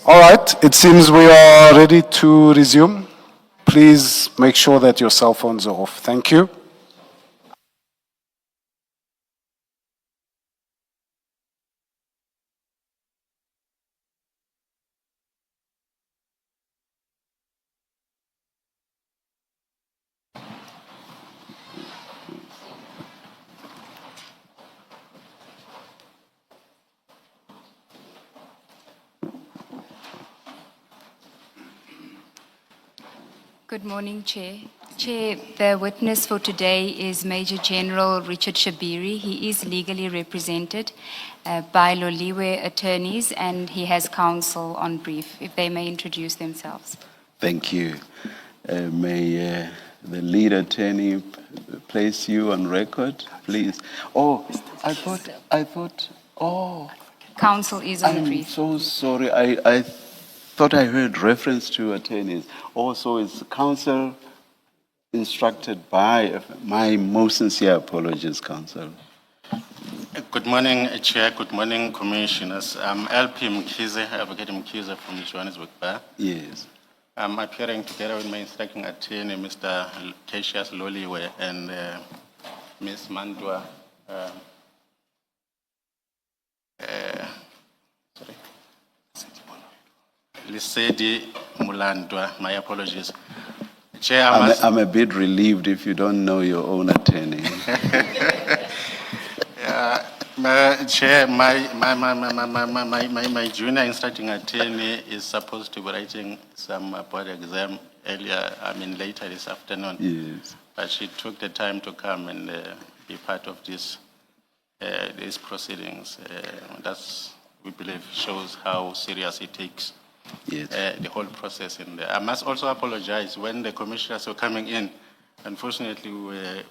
All right, it seems we are ready to resume. Please make sure that your cell phones are off. Thank you. Good morning, Chair. Chair, the witness for today is Major General Richard Shabiri. He is legally represented by Loliwe attorneys, and he has counsel on brief. If they may introduce themselves. Thank you. May the lead attorney place you on record, please. Oh, I thought, Counsel is on I'm brief. so sorry. I thought I heard reference to attorneys. Also, it's counsel instructed by, my most sincere apologies, counsel. Good morning, Chair. Good morning, Commissioners. I'm LP Mkhize, Advocate Mkhize from Johannesburg Bar. Yes. I'm appearing together with my instructing attorney, Mr. Cassius Loliwe, and Ms. Mandwa. Lisedi Mulandwa. My apologies. Chair, I'm a bit relieved if you don't know your own attorney. Chair, my junior instructing attorney is supposed to be writing some board exam later this afternoon. Yes. But she took the time to come and be part of these proceedings. That's, we believe, shows how serious it takes. Yes. The whole process in there. I must also apologize when the commissioners were coming in. Unfortunately, I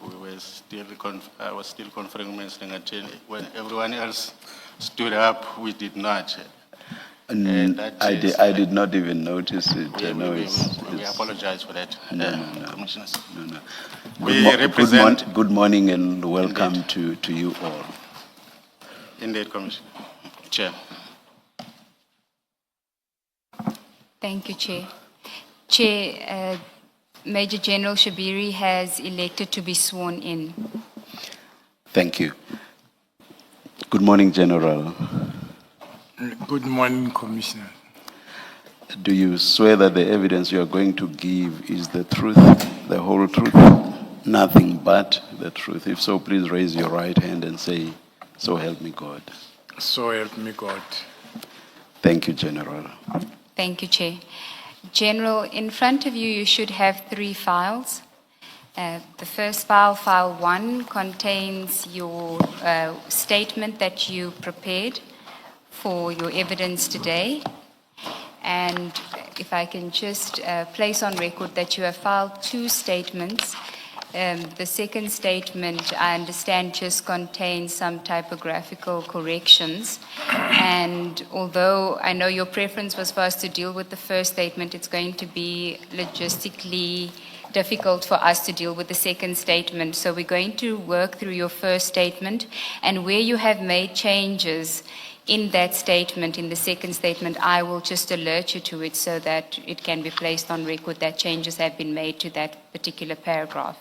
was still conferring with Mr. Attorney. When everyone else stood up, we did not. I did not even notice it. We apologize for that, commissioners. No. We represent. Good morning and welcome to you all. Indeed, Commissioner. Chair. Thank you, Chair. Chair, Major General Shabiri has elected to be sworn in. Thank you. Good morning, General. Good morning, Commissioner. Do you swear that the evidence you are going to give is the truth, the whole truth, nothing but the truth? If so, please raise your right hand and say, "So help me God." So help me God. Thank you, General. Thank you, Chair. General, in front of you, you should have 3 files. The first file, file 1, contains your statement that you prepared for your evidence today. And if I can just place on record that you have filed 2 statements. The second statement, I understand, just contains some typographical corrections. And although I know your preference was for us to deal with the first statement, it's going to be logistically difficult for us to deal with the second statement. So we're going to work through your first statement, and where you have made changes in that statement, in the second statement, I will just alert you to it so that it can be placed on record that changes have been made to that particular paragraph.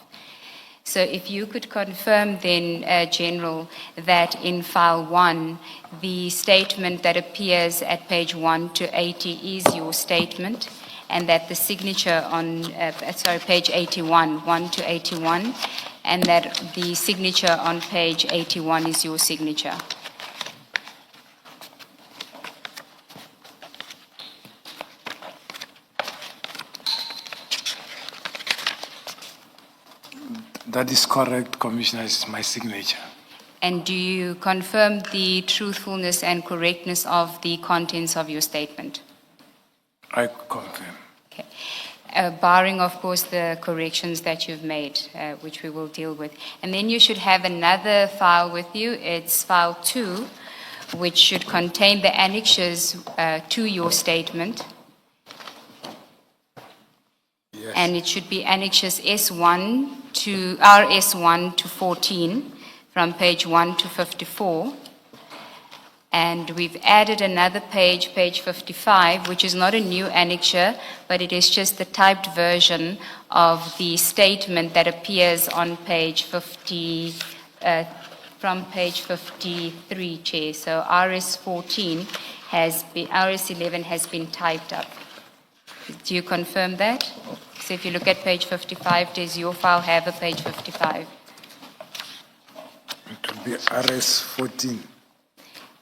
So if you could confirm then, General, that in file 1, the statement that appears at page 1 to 80 is your statement, and that the signature on, page 81, 1 to 81, and that the signature on page 81 is your signature. That is correct, Commissioner. It's my signature. And do you confirm the truthfulness and correctness of the contents of your statement? I confirm. Okay. Barring, of course, the corrections that you've made, which we will deal with. And then you should have another file with you. It's file 2, which should contain the annexures to your statement. Yes. And it should be annexures S1 to RS1 to 14 from page 1 to 54. And we've added another page, page 55, which is not a new annexure, but it is just the typed version of the statement that appears on page 50, from page 53, Chair. So RS 11 has been typed up. Do you confirm that? So if you look at page 55, does your file have a page 55? It will be RS 14,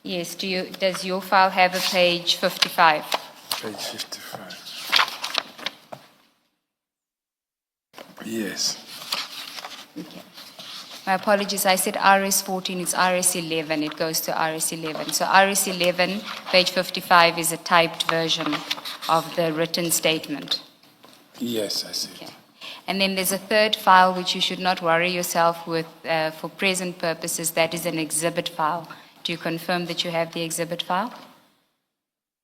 Yes, does your file have a page 55? page 55. Yes. Okay. My apologies, I said RS 14, it's RS 11, it goes to RS 11. So RS 11, page 55 is a typed version of the written statement. Yes, I see. Okay. And then there's a third file which you should not worry yourself with for present purposes, that is an exhibit file. Do you confirm that you have the exhibit file?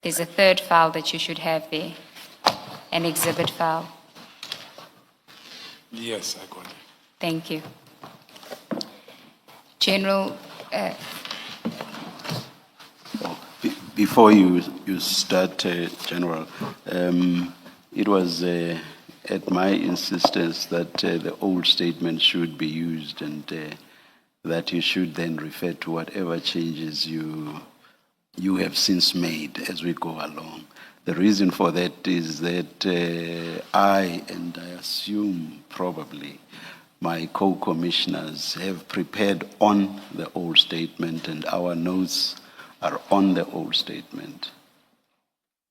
There's a third file that you should have there, an exhibit file. Yes, I got it. Thank you. General, Before you start, General, it was at my insistence that the old statement should be used and that you should then refer to whatever changes you have since made as we go along. The reason for that is that I assume probably my co-commissioners have prepared on the old statement and our notes are on the old statement.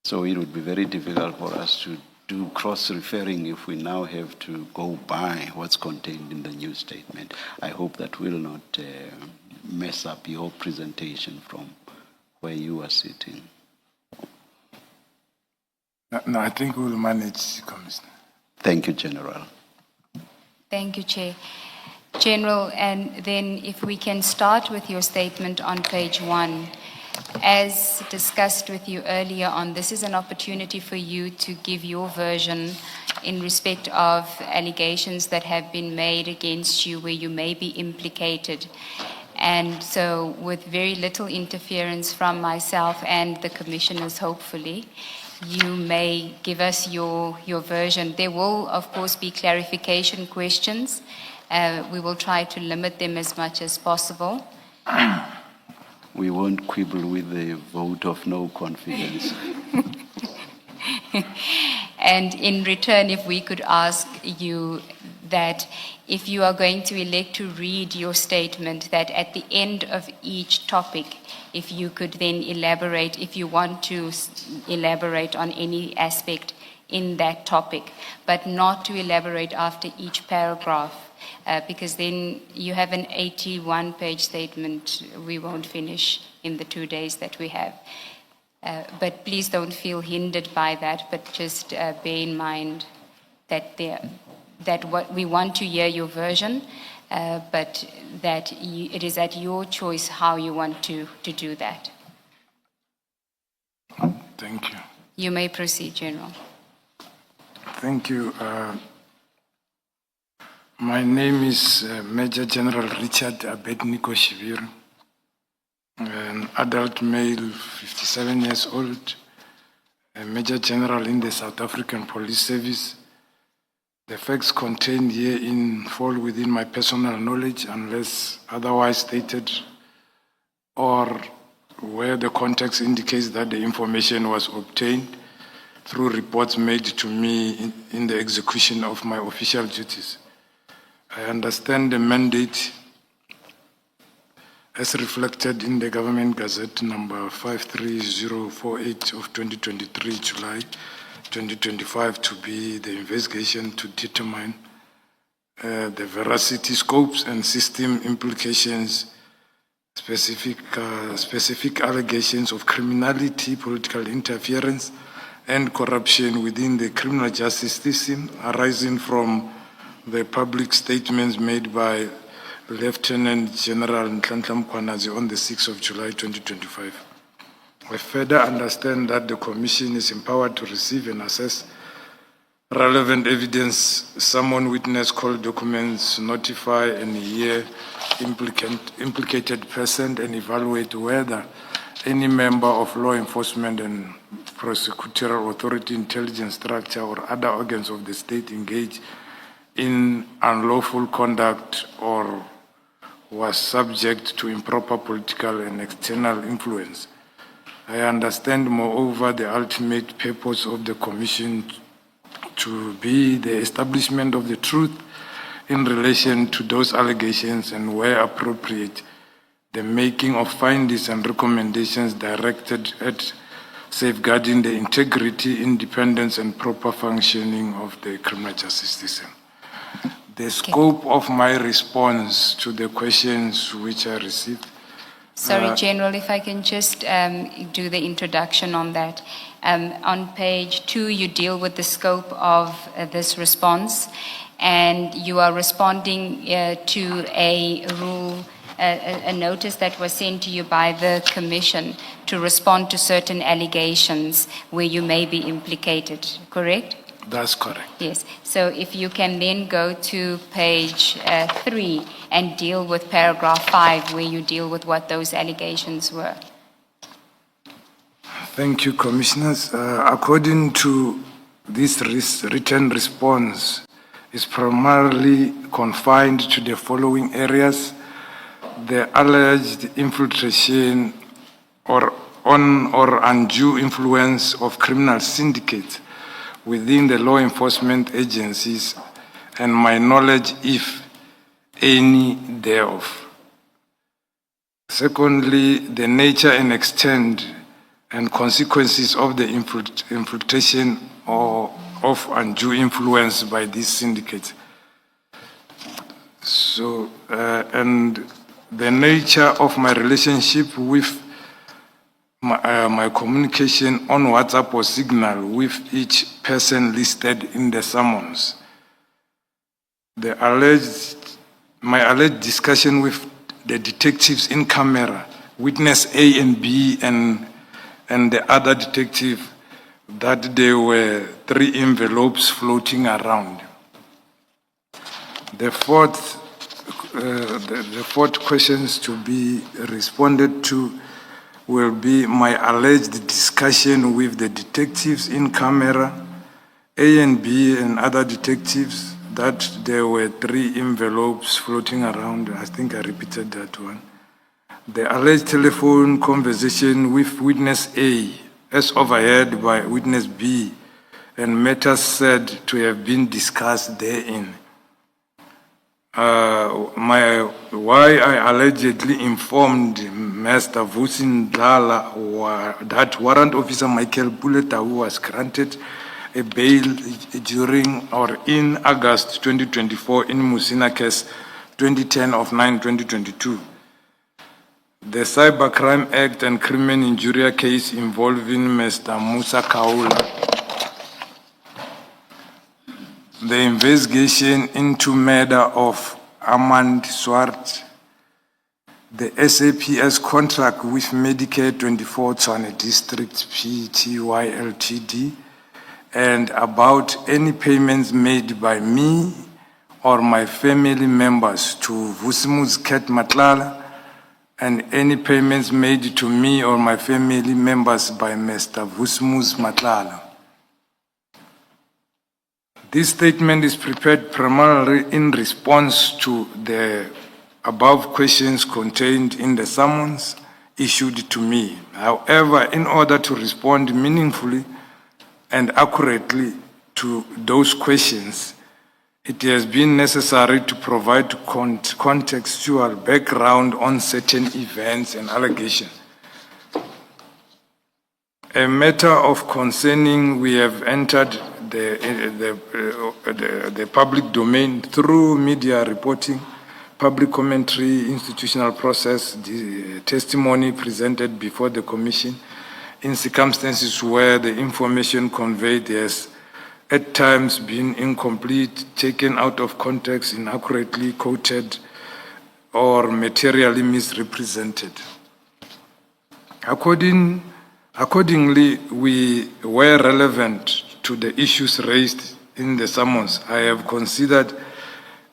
So it would be very difficult for us to do cross-referring if we now have to go by what's contained in the new statement. I hope that will not mess up your presentation from where you are sitting. No, I think we'll manage, Commissioner. Thank you, General. thank you, Chair. General, and then if we can start with your statement on page 1. As discussed with you earlier on, this is an opportunity for you to give your version in respect of allegations that have been made against you where you may be implicated. And so with very little interference from myself and the commissioners, hopefully, you may give us your version. There will, of course, be clarification questions. We will try to limit them as much as possible. We won't quibble with the vote of no confidence. And in return, if we could ask you that if you are going to elect to read your statement, that at the end of each topic, if you could then elaborate, if you want to elaborate on any aspect in that topic, but not to elaborate after each paragraph. Because then you have an 81-page statement we won't finish in the 2 days that we have. But please don't feel hindered by that, but just bear in mind that what we want to hear your version, but that it is at your choice how you want to do that. Thank you. You may proceed, General. Thank you. My name is Major General Richard Shabiri, an adult male, 57 years old, a Major General in the South African Police Service. The facts contained herein fall within my personal knowledge unless otherwise stated, or where the context indicates that the information was obtained through reports made to me in the execution of my official duties. I understand the mandate as reflected in the Government Gazette number 53048 of 2023, July 2025, to be the investigation to determine the veracity, scopes, and system implications, specific allegations of criminality, political interference, and corruption within the criminal justice system arising from the public statements made by Lieutenant General Nhlanhla Mkhwanazi on the 6th of July 2025. I further understand that the Commission is empowered to receive and assess relevant evidence, summon witness, call documents, notify and hear implicated person, and evaluate whether any member of law enforcement and prosecutorial authority, intelligence structure, or other organs of the state engage in unlawful conduct or was subject to improper political and external influence. I understand, moreover, the ultimate purpose of the Commission to be the establishment of the truth in relation to those allegations and, where appropriate, the making of findings and recommendations directed at safeguarding the integrity, independence, and proper functioning of the criminal justice system. The scope of my response to the questions which I received. Sorry, General, if I can just do the introduction on that. On page 2, you deal with the scope of this response, and you are responding to a rule, a notice that was sent to you by the Commission to respond to certain allegations where you may be implicated, correct? That's correct. Yes. So if you can then go to page 3 and deal with paragraph 5, where you deal with what those allegations were. Thank you, Commissioners. According to this written response, is primarily confined to the following areas: the alleged infiltration or undue influence of criminal syndicates within the law enforcement agencies, and my knowledge, if any, thereof. Secondly, the nature and extent and consequences of the infiltration or of undue influence by these syndicates. So, and the nature of my relationship with my communication on WhatsApp or Signal with each person listed in the summons. My alleged discussion with the detectives in camera, witness A and B and the other detective, that there were 3 envelopes floating around. The fourth questions to be responded to will be my alleged discussion with the detectives in camera, A and B and other detectives, that there were 3 envelopes floating around. I think I repeated that one. The alleged telephone conversation with witness A as overheard by witness B and matters said to have been discussed therein. Why I allegedly informed Mr. Vusin Dlala that Warrant Officer Michael Buleta, who was granted a bail during or in August 2024 in Musina case 2010 of 9/2022. The Cybercrime Act and Criminal Injury case involving Mr. Musa Kaula. The investigation into murder of Armand Swart, the SAPS contract with Medicare 24 Tshwane District Pty Ltd, and about any payments made by me or my family members to Vusimus Ket Matlala, and any payments made to me or my family members by Mr. Vusimus Matlala. This statement is prepared primarily in response to the above questions contained in the summons issued to me. However, in order to respond meaningfully and accurately to those questions, it has been necessary to provide contextual background on certain events and allegations. A matter of concerning, we have entered the public domain through media reporting, public commentary, institutional process, the testimony presented before the Commission in circumstances where the information conveyed has at times been incomplete, taken out of context, inaccurately quoted, or materially misrepresented. Accordingly, we were relevant to the issues raised in the summons. I have considered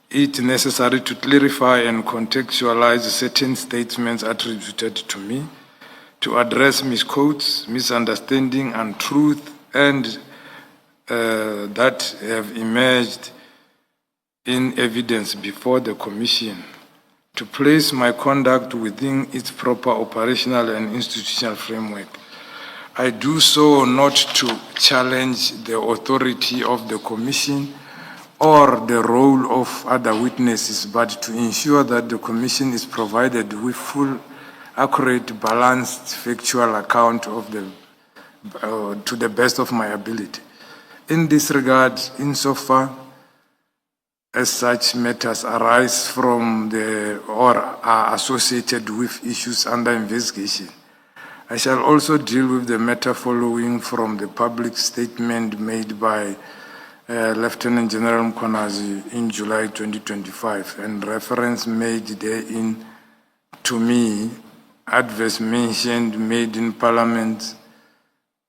it necessary to clarify and contextualize certain statements attributed to me, to address misquotes, misunderstanding, and truth, and that have emerged in evidence before the Commission, to place my conduct within its proper operational and institutional framework. I do so not to challenge the authority of the Commission or the role of other witnesses, but to ensure that the Commission is provided with full, accurate, balanced, factual account of to the best of my ability. In this regard, insofar as such matters arise from or are associated with issues under investigation, I shall also deal with the matter following from the public statement made by Lieutenant General Mkhwanazi in July 2025, and reference made therein to me, adverse mention made in Parliament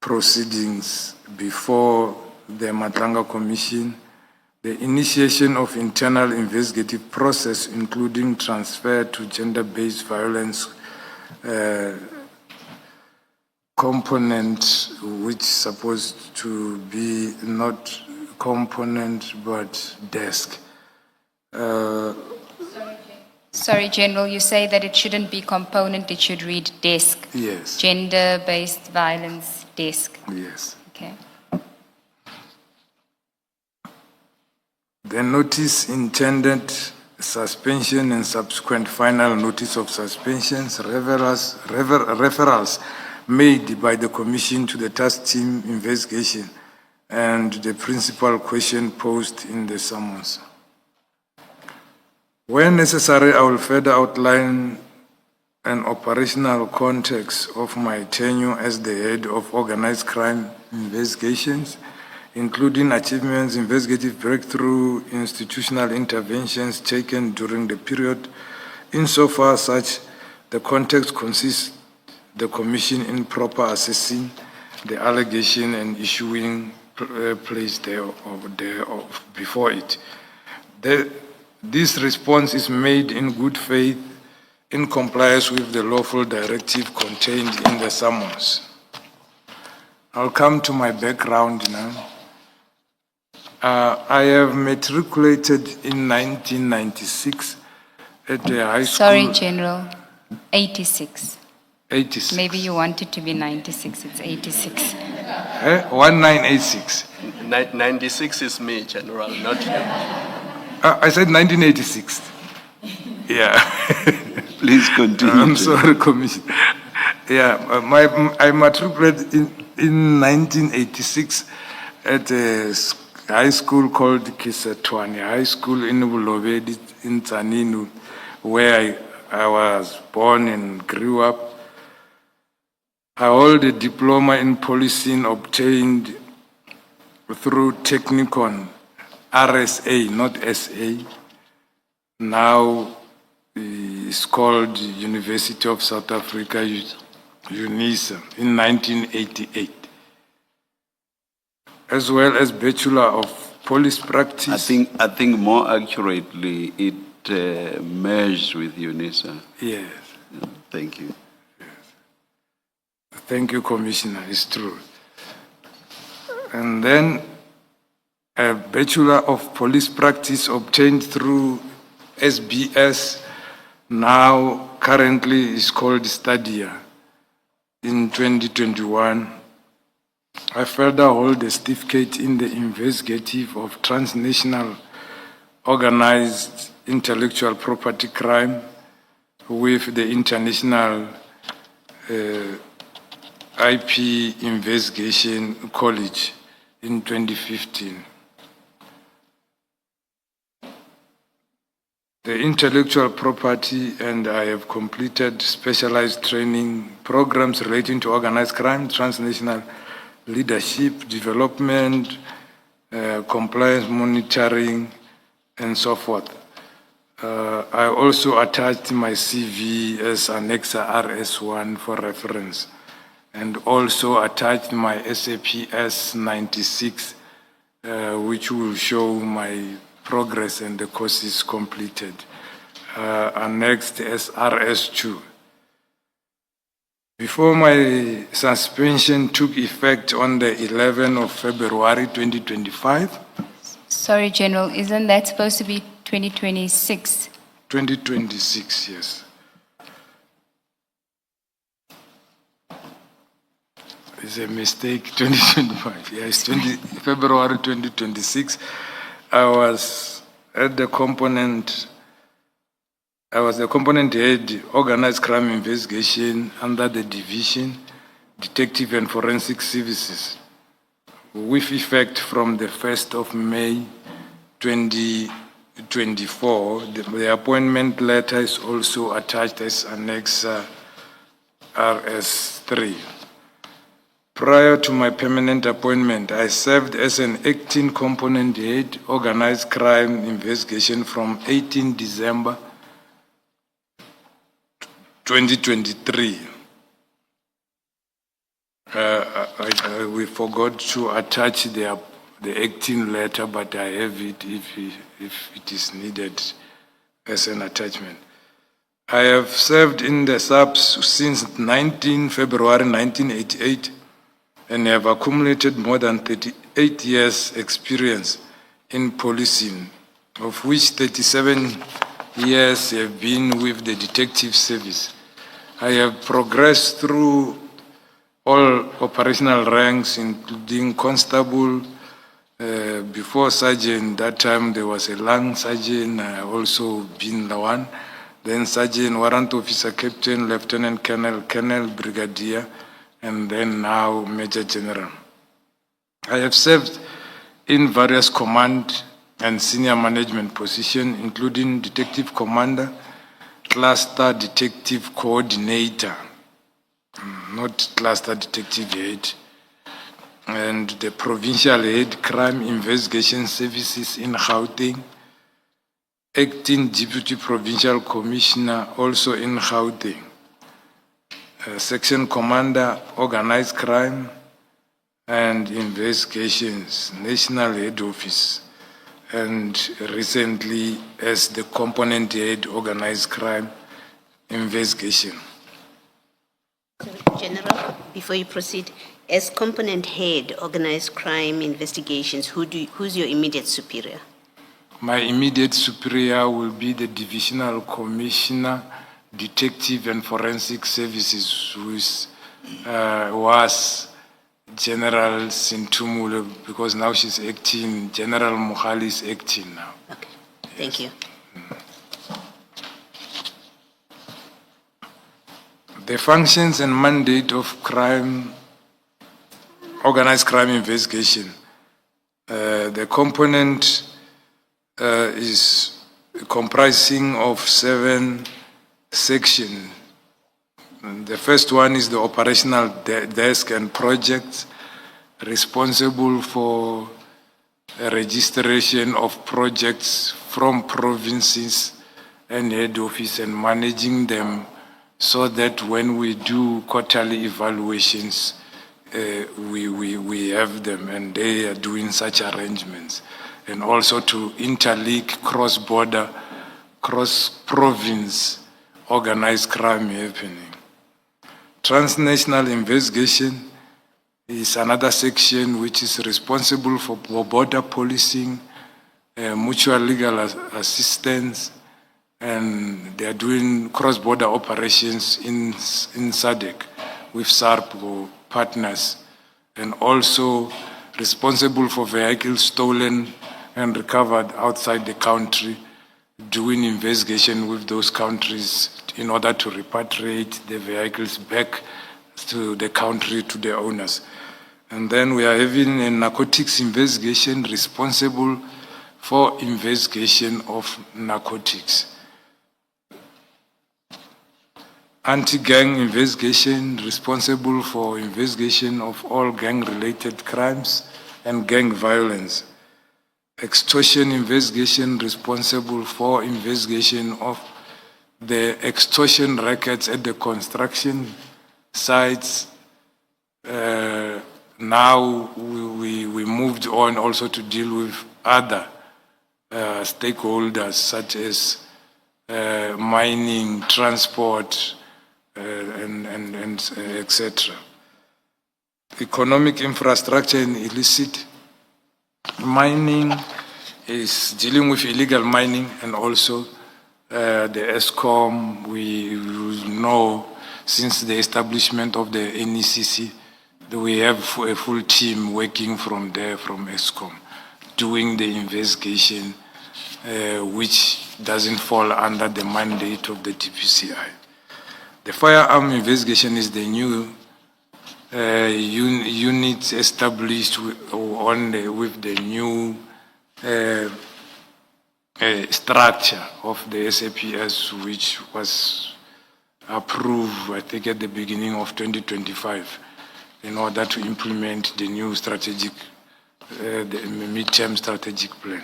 proceedings before the Matlanga Commission, the initiation of internal investigative process, including transfer to gender-based violence component, which is supposed to be not component but desk. Sorry, General, you say that it shouldn't be component, it should read desk. Yes. Gender-based violence desk. Yes. Okay. The notice intended suspension and subsequent final notice of suspensions, referrals made by the Commission to the task team investigation, and the principal question posed in the summons. Where necessary, I will further outline an operational context of my tenure as the head of organized crime investigations, including achievements, investigative breakthrough, institutional interventions taken during the period. Insofar such, the context consists the Commission in proper assessing the allegation and issuing place thereof before it. This response is made in good faith in compliance with the lawful directive contained in the summons. I'll come to my background now. I have matriculated in 1996 at the high school. Sorry, General. 86. 86. Maybe you want it to be 96. It's 86. 1986. 96 is me, General, not you. I said 1986. Yeah. Please continue. I'm sorry, Commissioner. Yeah, I matriculated in 1986 at a high school called Kisetwani High School in Bulobedi in Tzaninu, where I was born and grew up. I hold a diploma in policing obtained through Technicon, RSA, not SA. Now it's called University of South Africa, UNISA, in 1988. As well as Bachelor of Police Practice. I think more accurately, it merged with UNISA. Yes. Thank you. Thank you, Commissioner. It's true. And then a Bachelor of Police Practice obtained through SBS, now currently is called Stadia, in 2021. I further hold a certificate in the investigative of transnational organized intellectual property crime with the International IP Investigation College in 2015. The intellectual property, and I have completed specialized training programs relating to organized crime, transnational leadership, development, compliance monitoring, and so forth. I also attached my CV as Annexa RS1 for reference, and also attached my SAPS 96, which will show my progress and the courses completed. Annexed as RS2. Before my suspension took effect on the 11th of February 2025, Sorry, General, isn't that supposed to be 2026? 2026, yes. It's a mistake, 2025. Yes, February 2026. I was the component head, organized crime investigation under the division, detective and forensic services, with effect from the 1st of May 2024. The appointment letter is also attached as Annex RS3. Prior to my permanent appointment, I served as an acting component head, organized crime investigation from 18 December 2023. We forgot to attach the acting letter, but I have it if it is needed as an attachment. I have served in the SAPS since 19 February 1988 and have accumulated more than 38 years experience in policing, of which 37 years have been with the detective service. I have progressed through all operational ranks, including constable, before sergeant. That time there was a lang sergeant, I also been the one. Then sergeant, warrant officer, captain, lieutenant colonel, colonel, brigadier, and then now Major General. I have served in various command and senior management positions, including detective commander, cluster detective coordinator, not cluster detective head, and the provincial head crime investigation services in Gauteng, acting deputy provincial commissioner also in Gauteng, section commander, organized crime and investigations, national head office, and recently as the component head, organized crime investigation. General, before you proceed, as component head, organized crime investigations, who's your immediate superior? My immediate superior will be the divisional commissioner, detective and forensic services, who was General Sintumule, because now she's acting. General Mohali is acting now. Okay, thank you. The functions and mandate of crime, organized crime investigation. The component is comprising of 7 sections. The first one is the operational desk and projects, responsible for registration of projects from provinces and head office and managing them, so that when we do quarterly evaluations, we have them, and they are doing such arrangements. And also to interlink cross-border, cross-province organized crime happening. Transnational investigation is another section which is responsible for border policing, mutual legal assistance, and they are doing cross-border operations in SADC with SARP partners, and also responsible for vehicles stolen and recovered outside the country, doing investigation with those countries in order to repatriate the vehicles back to the country, to the owners. And then we are having a narcotics investigation responsible for investigation of narcotics. Anti-gang investigation responsible for investigation of all gang-related crimes and gang violence. Extortion investigation responsible for investigation of the extortion records at the construction sites. Now we moved on also to deal with other stakeholders such as mining, transport, and etc. Economic infrastructure and illicit mining is dealing with illegal mining, and also the ESCOM. We know since the establishment of the NECC, we have a full team working from there, from ESCOM, doing the investigation, which doesn't fall under the mandate of the DPCI. The firearm investigation is the new unit established with the new structure of the SAPS, which was approved, I think, at the beginning of 2025, in order to implement the new strategic, the midterm strategic plan.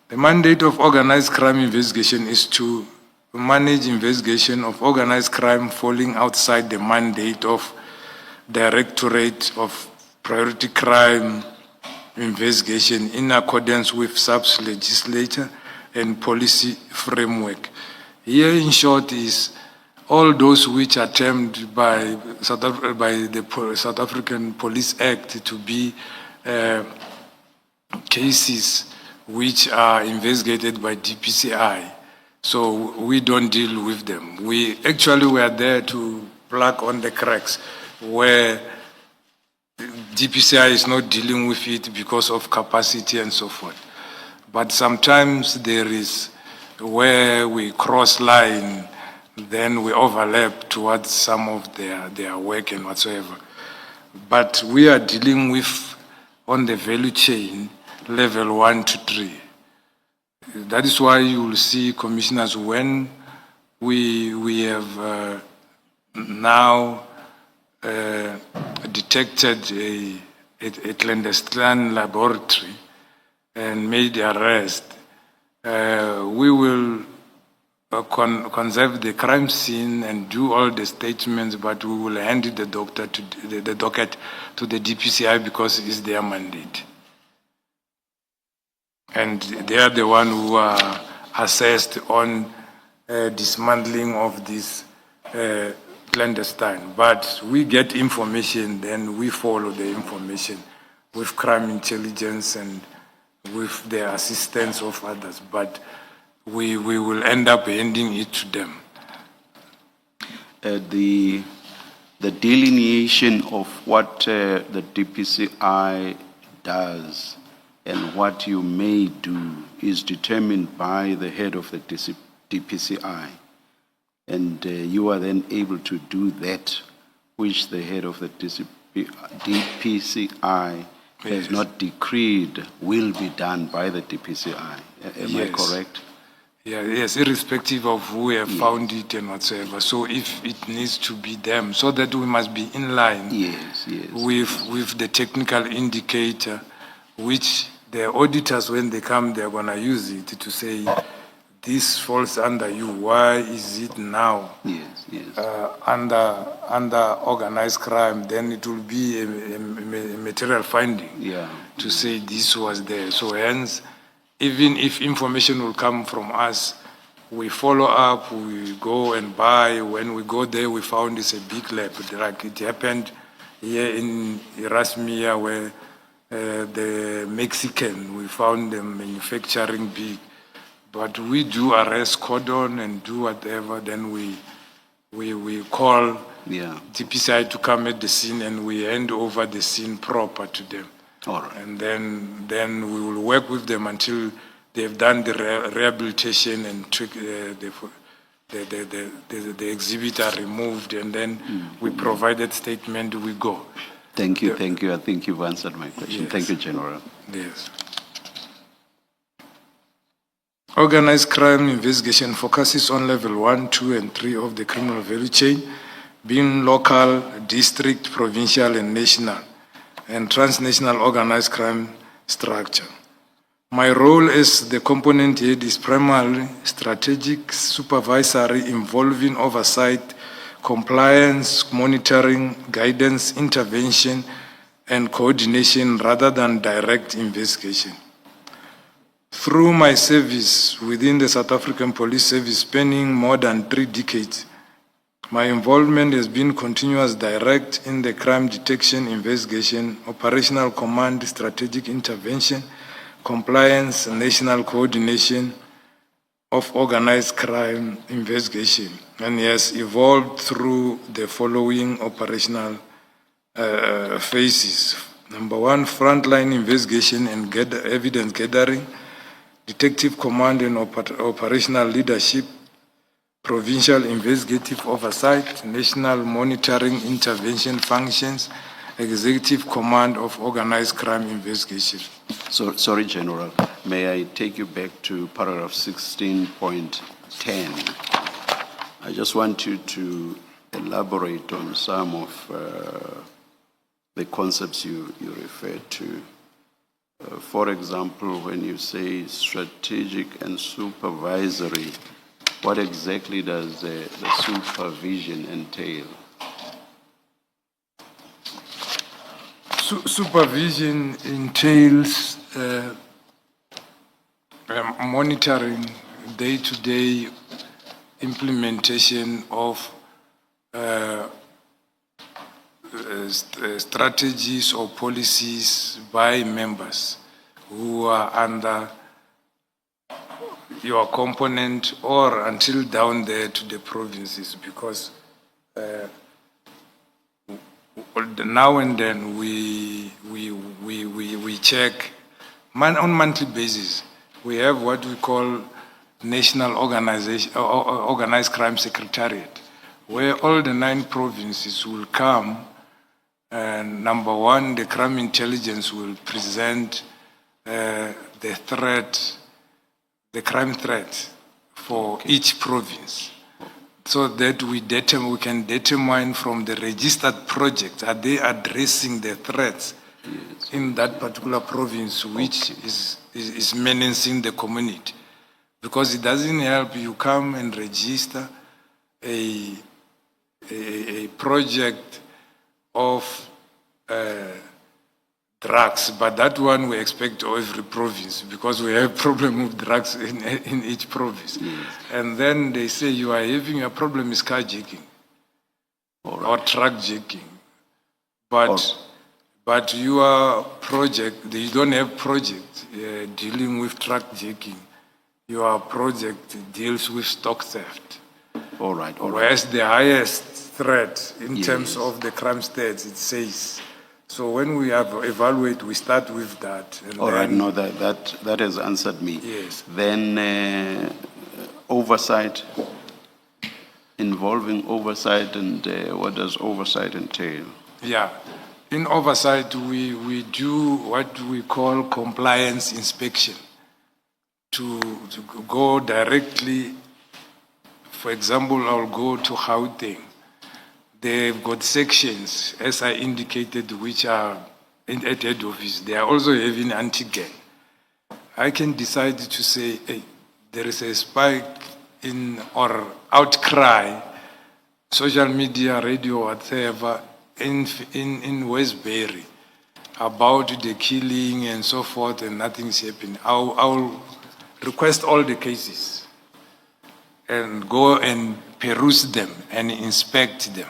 The mandate of organized crime investigation is to manage investigation of organized crime falling outside the mandate of Directorate of Priority Crime Investigation in accordance with SAPS legislature and policy framework. Here, in short, is all those which are termed by the South African Police Act to be cases which are investigated by DPCI. So we don't deal with them. We are there to plug on the cracks where DPCI is not dealing with it because of capacity and so forth. But sometimes there is where we cross line, then we overlap towards some of their work and whatsoever. But we are dealing with, on the value chain, level 1 to 3. That is why you will see, commissioners, when we have now detected a clandestine laboratory and made arrest, we will conserve the crime scene and do all the statements, but we will hand the docket to the DPCI because it's their mandate. And they are the one who are assessed on dismantling of this clandestine. But we get information, then we follow the information with crime intelligence and with the assistance of others. But we will end up handing it to them. The delineation of what the DPCI does and what you may do is determined by the head of the DPCI. And you are then able to do that which the head of the DPCI has not decreed will be done by the DPCI. Am I correct? Yeah, yes, irrespective of who have found it and whatsoever. So if it needs to be them, so that we must be in line with the technical indicator, which the auditors, when they come, they're going to use it to say, this falls under you. Why is it now under organized crime? Then it will be a material finding to say this was there. So hence, even if information will come from us, we follow up, we go and buy. When we go there, we found it's a big lab. Like it happened here in Erasmia, where the Mexican, we found them manufacturing big. But we do arrest cordon and do whatever, then we call DPCI to come at the scene and we hand over the scene proper to them. All right. And then we will work with them until they've done the rehabilitation and the exhibit are removed, and then we provided statement, we go. Thank you. I think you've answered my question. Yes. Thank you, General. Yes. Organized crime investigation focuses on level 1, 2, and 3 of the criminal value chain, being local, district, provincial, and national, and transnational organized crime structure. My role as the component head is primarily strategic, supervisory, involving oversight, compliance, monitoring, guidance, intervention, and coordination rather than direct investigation. Through my service within the South African Police Service, spanning more than 3 decades, My involvement has been continuous, direct in the crime detection, investigation, operational command, strategic intervention, compliance, national coordination of organized crime investigation, and has evolved through the following operational phases. Number one, frontline investigation and evidence gathering, detective command and operational leadership, provincial investigative oversight, national monitoring intervention functions, executive command of organized crime investigation. So, sorry, General, may I take you back to paragraph 16.10? I just want you to elaborate on some of the concepts you referred to. For example, when you say strategic and supervisory, what exactly does the supervision entail? Supervision entails monitoring day-to-day implementation of strategies or policies by members who are under your component or until down there to the provinces, because now and then we check on monthly basis. We have what we call National Organized Crime Secretariat, where all the 9 provinces will come, and number one, the crime intelligence will present the crime threat for each province, so that we can determine from the registered projects, are they addressing the threats in that particular province which is menacing the community. Because it doesn't help you come and register a project of drugs, but that one we expect of every province, because we have problem with drugs in each province. And then they say you are having a problem is carjacking or truck jacking, but your project, you don't have project dealing with truck jacking. Your project deals with stock theft. All right. Whereas the highest threat in terms of the crime stats, it says. So when we evaluate, we start with that. And all right, no, that has answered me. Yes. Then oversight, involving oversight, and what does oversight entail? Yeah. In oversight, we do what we call compliance inspection. To go directly, for example, I'll go to Gauteng. They've got sections, as I indicated, which are at head office. They are also having anti-gang. I can decide to say, hey, there is a spike in or outcry, social media, radio, whatever, in Westbury about the killing and so forth, and nothing's happening. I'll request all the cases and go and peruse them and inspect them.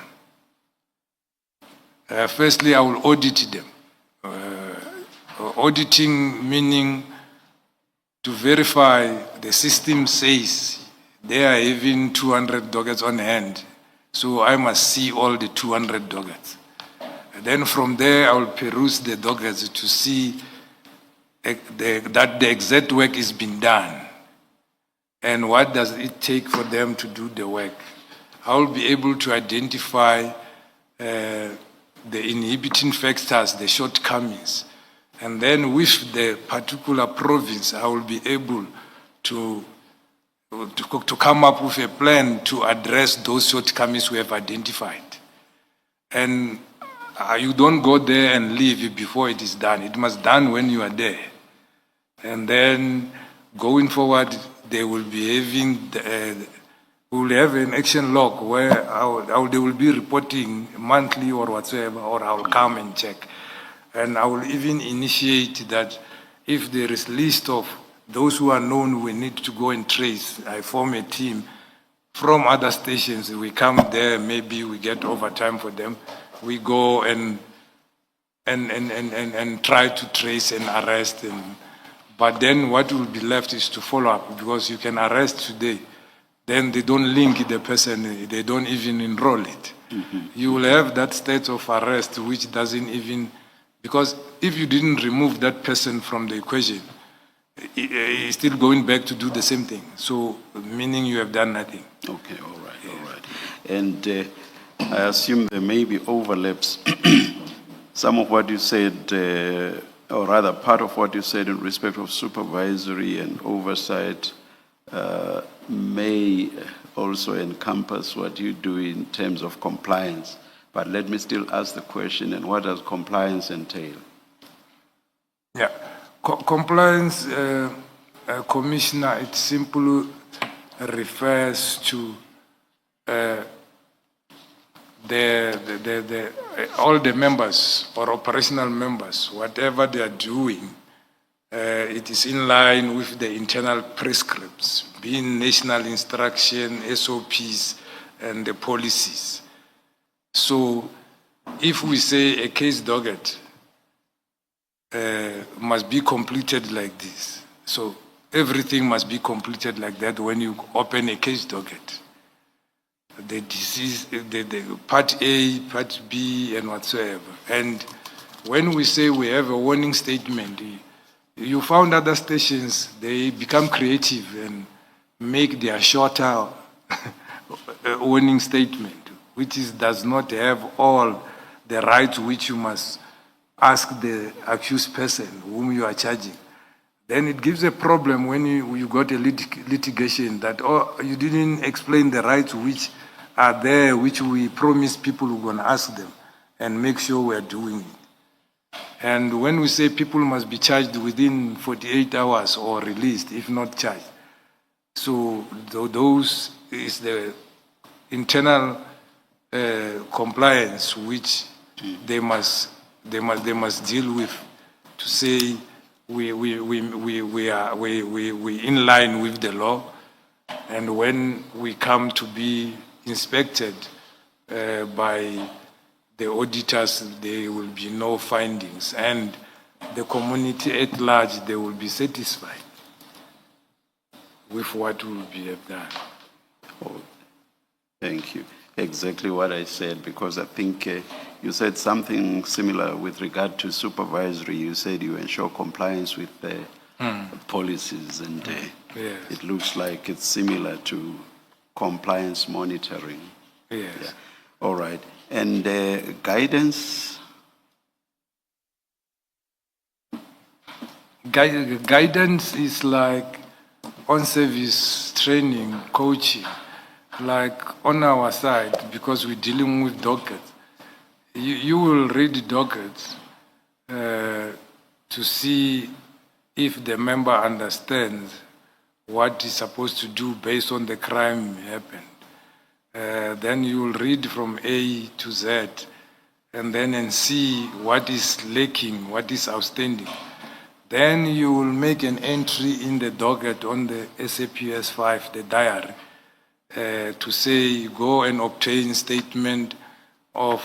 Firstly, I will audit them. Auditing meaning to verify the system says they are having 200 doggets on hand, so I must see all the 200 doggets. And then from there, I will peruse the doggets to see that the exact work is being done. And what does it take for them to do the work? I will be able to identify the inhibiting factors, the shortcomings. And then with the particular province, I will be able to come up with a plan to address those shortcomings we have identified. And you don't go there and leave before it is done. It must be done when you are there. And then going forward, they will be having we will have an action log where they will be reporting monthly or whatsoever, or I will come and check. And I will even initiate that if there is list of those who are known we need to go and trace, I form a team from other stations. We come there, maybe we get overtime for them. We go and try to trace and arrest. But then what will be left is to follow up, because you can arrest today, then they don't link the person, they don't even enroll it. You will have that state of arrest which doesn't even, because if you didn't remove that person from the equation, he's still going back to do the same thing. So, meaning you have done nothing. Okay, all right. And I assume there may be overlaps. Some of what you said, or rather part of what you said in respect of supervisory and oversight may also encompass what you do in terms of compliance. But let me still ask the question, and what does compliance entail? Yeah, compliance, Commissioner, it simply refers to all the members or operational members, whatever they are doing, it is in line with the internal prescripts, being national instruction, SOPs, and the policies. So if we say a case docket must be completed like this, so everything must be completed like that when you open a case docket. The disease, the part A, part B, and whatsoever. And when we say we have a warning statement, you found other stations, they become creative and make their shorter warning statement, which does not have all the rights which you must ask the accused person whom you are charging. Then it gives a problem when you got a litigation that, oh, you didn't explain the rights which are there, which we promise people we're going to ask them and make sure we're doing it. And when we say people must be charged within 48 hours or released, if not charged. So those is the internal compliance which they must deal with, to say we in line with the law, and when we come to be inspected by the auditors, there will be no findings, and the community at large, they will be satisfied with what will be done. Oh, thank you. Exactly what I said, because I think you said something similar with regard to supervisory. You said you ensure compliance with the policies, and Yes. it looks like it's similar to compliance monitoring. Yes. Yeah. All right. And guidance? Guidance is like on-service training, coaching, like on our side, because we're dealing with dockets. You will read dockets to see if the member understands what he's supposed to do based on the crime happened. Then you will read from A to Z, and then see what is lacking, what is outstanding. Then you will make an entry in the docket on the SAPS 5, the diary, to say go and obtain statement of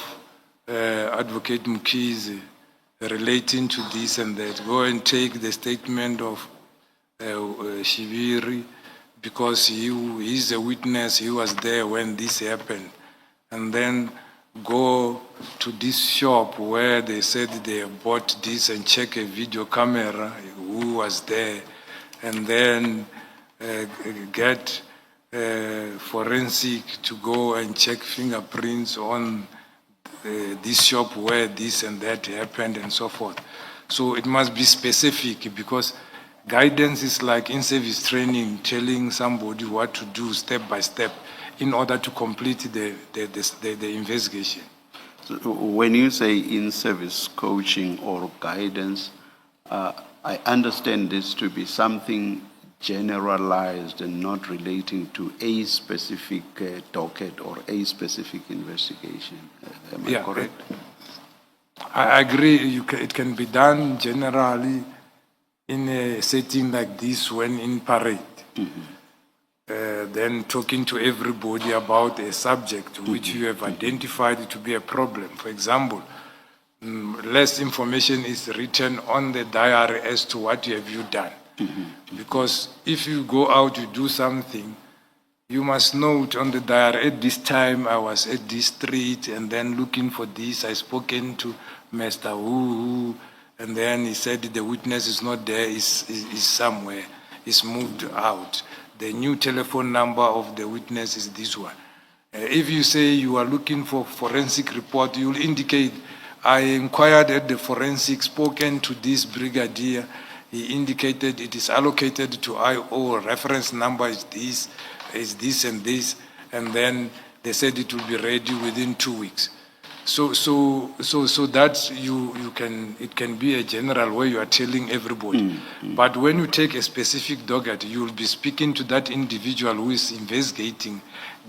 Advocate Mkhize relating to this and that. Go and take the statement of Shabiri, because he's a witness, he was there when this happened. And then go to this shop where they said they bought this and check a video camera, who was there, and then get forensic to go and check fingerprints on this shop where this and that happened and so forth. So it must be specific, because guidance is like in-service training, telling somebody what to do step by step in order to complete the investigation. So when you say in-service coaching or guidance, I understand this to be something generalized and not relating to a specific docket or a specific investigation. Am I correct? I agree. It can be done generally in a setting like this when in parade. then talking to everybody about a subject which you have identified to be a problem. For example, less information is written on the diary as to what have you done. Because if you go out to do something, you must note on the diary, at this time I was at this street and then looking for this, I spoken to Mr. Who, and then he said the witness is not there, is somewhere, is moved out. The new telephone number of the witness is this one. If you say you are looking for forensic report, you will indicate, I inquired at the forensic, spoken to this brigadier, he indicated it is allocated to IO, reference number is this and this, and then they said it will be ready within 2 weeks. So that it can be a general way you are telling everybody. But when you take a specific docket, you will be speaking to that individual who is investigating,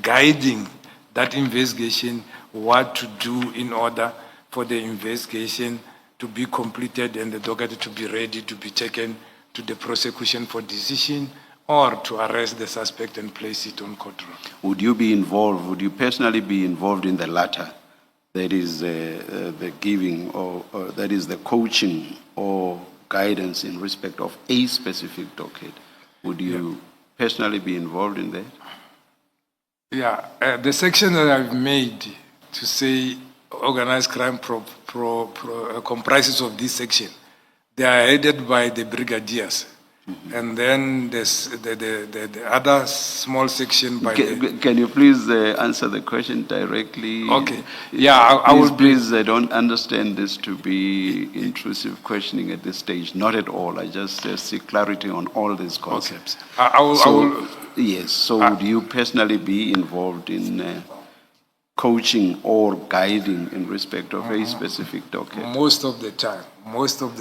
guiding that investigation, what to do in order for the investigation to be completed and the docket to be ready to be taken to the prosecution for decision or to arrest the suspect and place it on court road. Would you be involved, would you personally be involved in the latter? That is the giving or that is the coaching or guidance in respect of a specific docket. Would you personally be involved in that? Yeah, the section that I've made to say organized crime comprises of this section. They are headed by the brigadiers. And then there's the other small section by Can you please answer the question directly? Okay. Yeah, I will. Please, I don't understand this to be intrusive questioning at this stage. Not at all. I just seek clarity on all these concepts. Okay. Yes. So would you personally be involved in coaching or guiding in respect of a specific docket? Most of the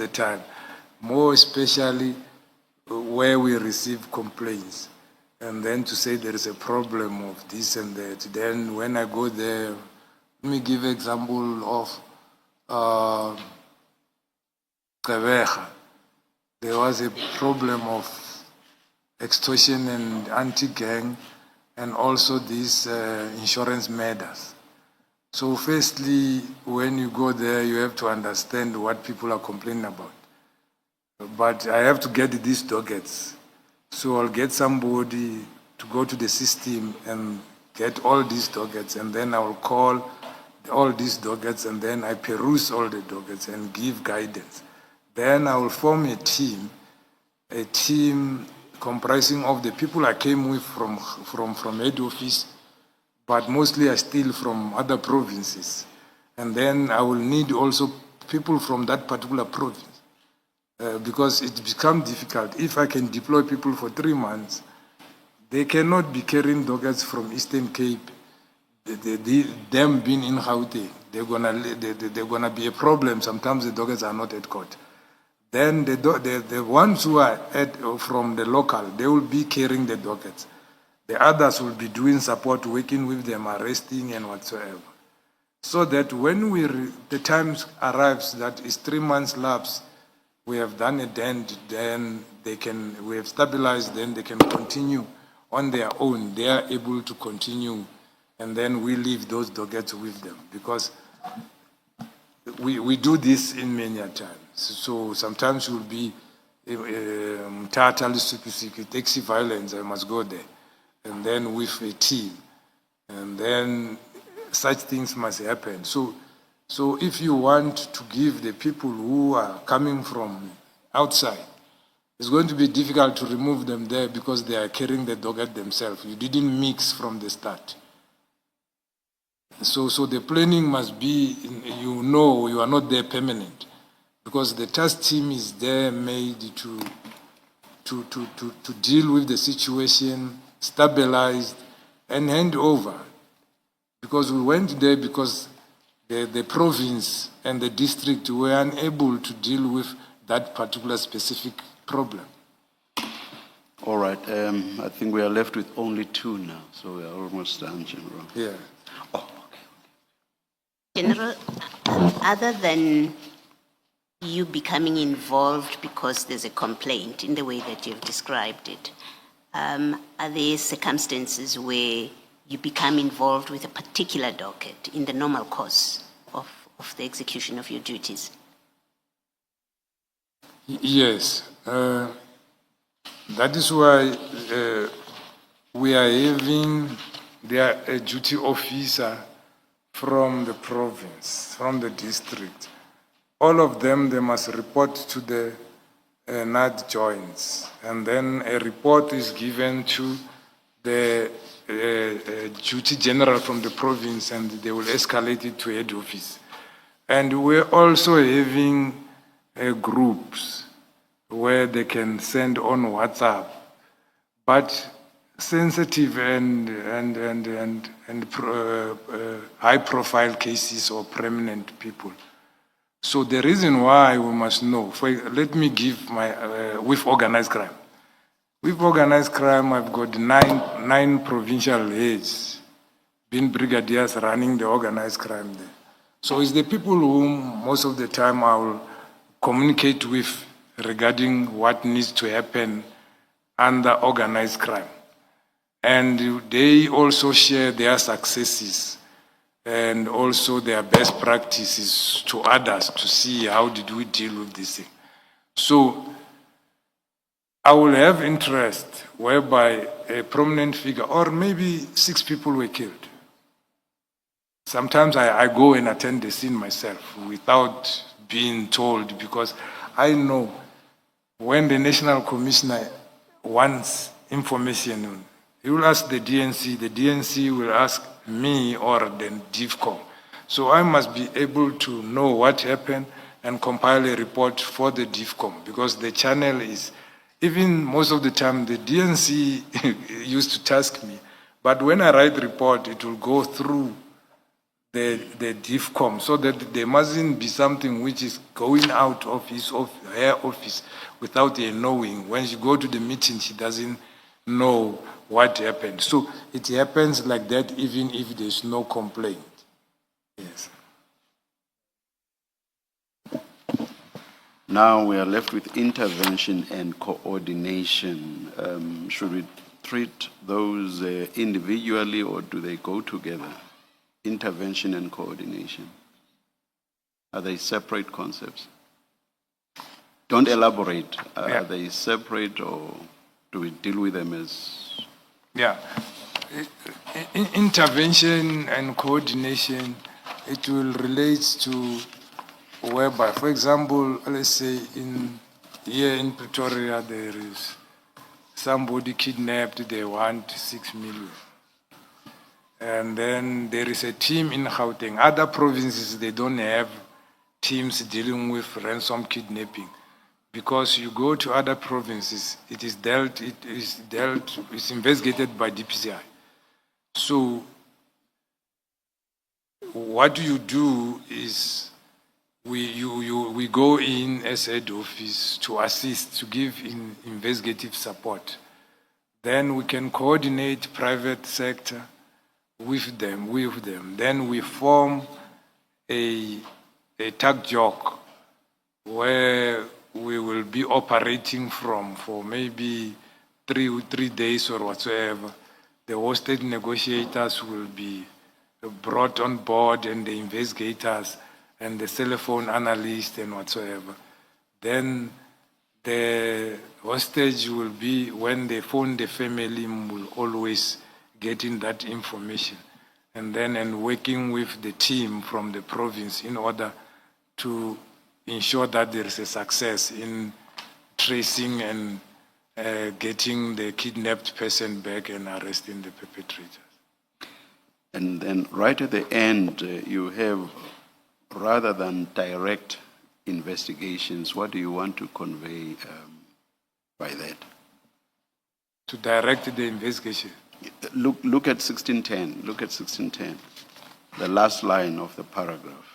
time. More especially where we receive complaints, and then to say there is a problem of this and that. Then when I go there, let me give example of Kaveja. There was a problem of extortion and anti-gang, and also these insurance matters. So firstly, when you go there, you have to understand what people are complaining about. But I have to get these dockets. So I'll get somebody to go to the system and get all these dockets, and then I will call all these dockets, and then I peruse all the dockets and give guidance. Then I will form a team comprising of the people I came with from head office, but mostly are still from other provinces. And then I will need also people from that particular province. Because it becomes difficult. If I can deploy people for 3 months, they cannot be carrying dockets from Eastern Cape. Them being in Gauteng, they're gonna be a problem. Sometimes the dockets are not at court. Then the ones who are from the local, they will be carrying the dockets. The others will be doing support, working with them, arresting and whatsoever. So that when the time arrives that is 3 months lapse, we have done it, then we have stabilized, then they can continue on their own. They are able to continue, and then we leave those dockets with them, because we do this in many times. So sometimes we'll be taxi violence, I must go there, and then with a team, and then such things must happen. So if you want to give the people who are coming from outside, it's going to be difficult to remove them there because they are carrying the docket themselves. You didn't mix from the start. So the planning must be, you are not there permanent, because the task team is there made to deal with the situation, stabilize, and hand over. Because we went there because the province and the district were unable to deal with that particular specific problem. All right. I think we are left with only 2 now, so we are almost done, General. Yeah. Oh, okay. General, other than you becoming involved because there's a complaint in the way that you've described it, Are there circumstances where you become involved with a particular docket in the normal course of the execution of your duties? Yes. That is why we are having a duty officer from the province, from the district. All of them, they must report to the NAD joints, and then a report is given to the duty general from the province, and they will escalate it to head office. And we're also having groups where they can send on WhatsApp, but sensitive and high-profile cases or prominent people. So the reason why we must know, let me give my, with organized crime. With organized crime, I've got nine provincial heads, been brigadiers running the organized crime there. So it's the people whom most of the time I will communicate with regarding what needs to happen under organized crime. And they also share their successes and also their best practices to others to see how did we deal with this thing. So I will have interest whereby a prominent figure, or maybe 6 people were killed. Sometimes I go and attend the scene myself without being told, because I know when the National Commissioner wants information, he will ask the DNC will ask me or the DIVCOM. So I must be able to know what happened and compile a report for the DIVCOM, because the channel is, even most of the time the DNC used to task me, but when I write the report, it will go through the DIVCOM, so that there mustn't be something which is going out of her office without her knowing. When she go to the meeting, she doesn't know what happened. So it happens like that even if there's no complaint. Yes. Now we are left with intervention and coordination. Should we treat those individually, or do they go together? Intervention and coordination. Are they separate concepts? Don't elaborate. Are they separate, or do we deal with them as... Yeah. Intervention and coordination, it will relate to whereby, for example, let's say here in Pretoria, there is somebody kidnapped, they want 6 million. And then there is a team in Gauteng. Other provinces, they don't have teams dealing with ransom kidnapping. Because you go to other provinces, it's investigated by DPCI. So what you do is we go in as head office to assist, to give investigative support. Then we can coordinate private sector with them. Then we form a tag joke where we will be operating from for maybe three days or whatsoever. The hostage negotiators will be brought on board, and the investigators and the telephone analyst and whatsoever. Then the hostage will be, when they phone the family, will always getting that information. And then working with the team from the province in order to ensure that there is a success in tracing and getting the kidnapped person back and arresting the perpetrators. And then right at the end, you have, rather than direct investigations, what do you want to convey by that? To direct the investigation. Look at 1610. Look at 1610, the last line of the paragraph.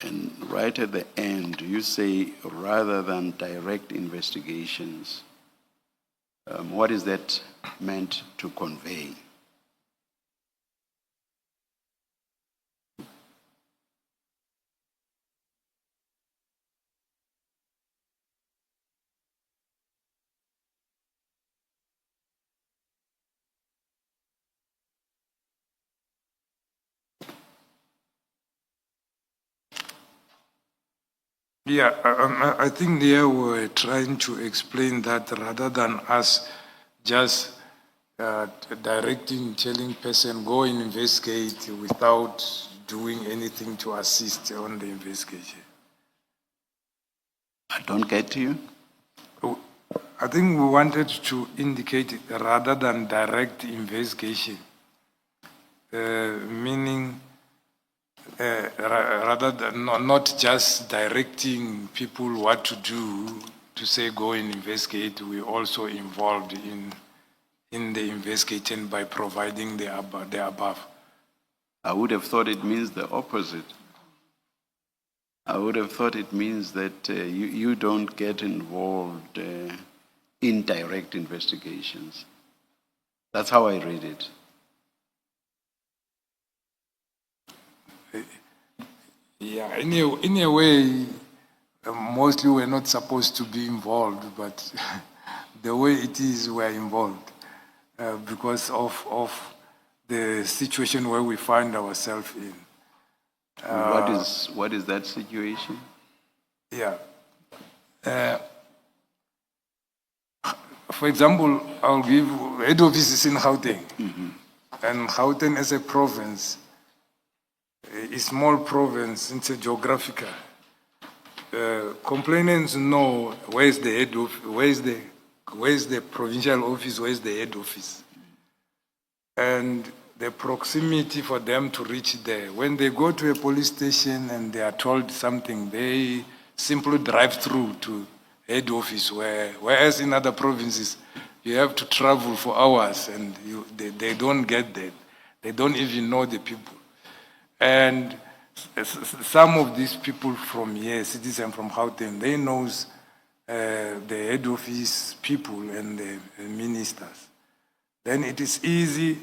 And right at the end, you say, rather than direct investigations. What is that meant to convey? Yeah, I think they were trying to explain that rather than us just directing, telling person, go and investigate without doing anything to assist on the investigation. I don't get you. I think we wanted to indicate rather than direct investigation, meaning rather than not just directing people what to do, to say go and investigate, we also involved in the investigation by providing the above. I would have thought it means the opposite. I would have thought it means that you don't get involved in direct investigations. That's how I read it. Yeah, in a way, mostly we're not supposed to be involved, but the way it is, we're involved because of the situation where we find ourselves in. What is that situation? Yeah. For example, I'll give head offices in Gauteng. And Gauteng as a province, a small province, it's a geographical. Complainants know where's the head office, where's the provincial office, where's the head office. And the proximity for them to reach there. When they go to a police station and they are told something, they simply drive through to head office, whereas in other provinces, you have to travel for hours and they don't get there. They don't even know the people. And some of these people from here, citizens from Gauteng, they knows the head office people and the ministers. Then it is easy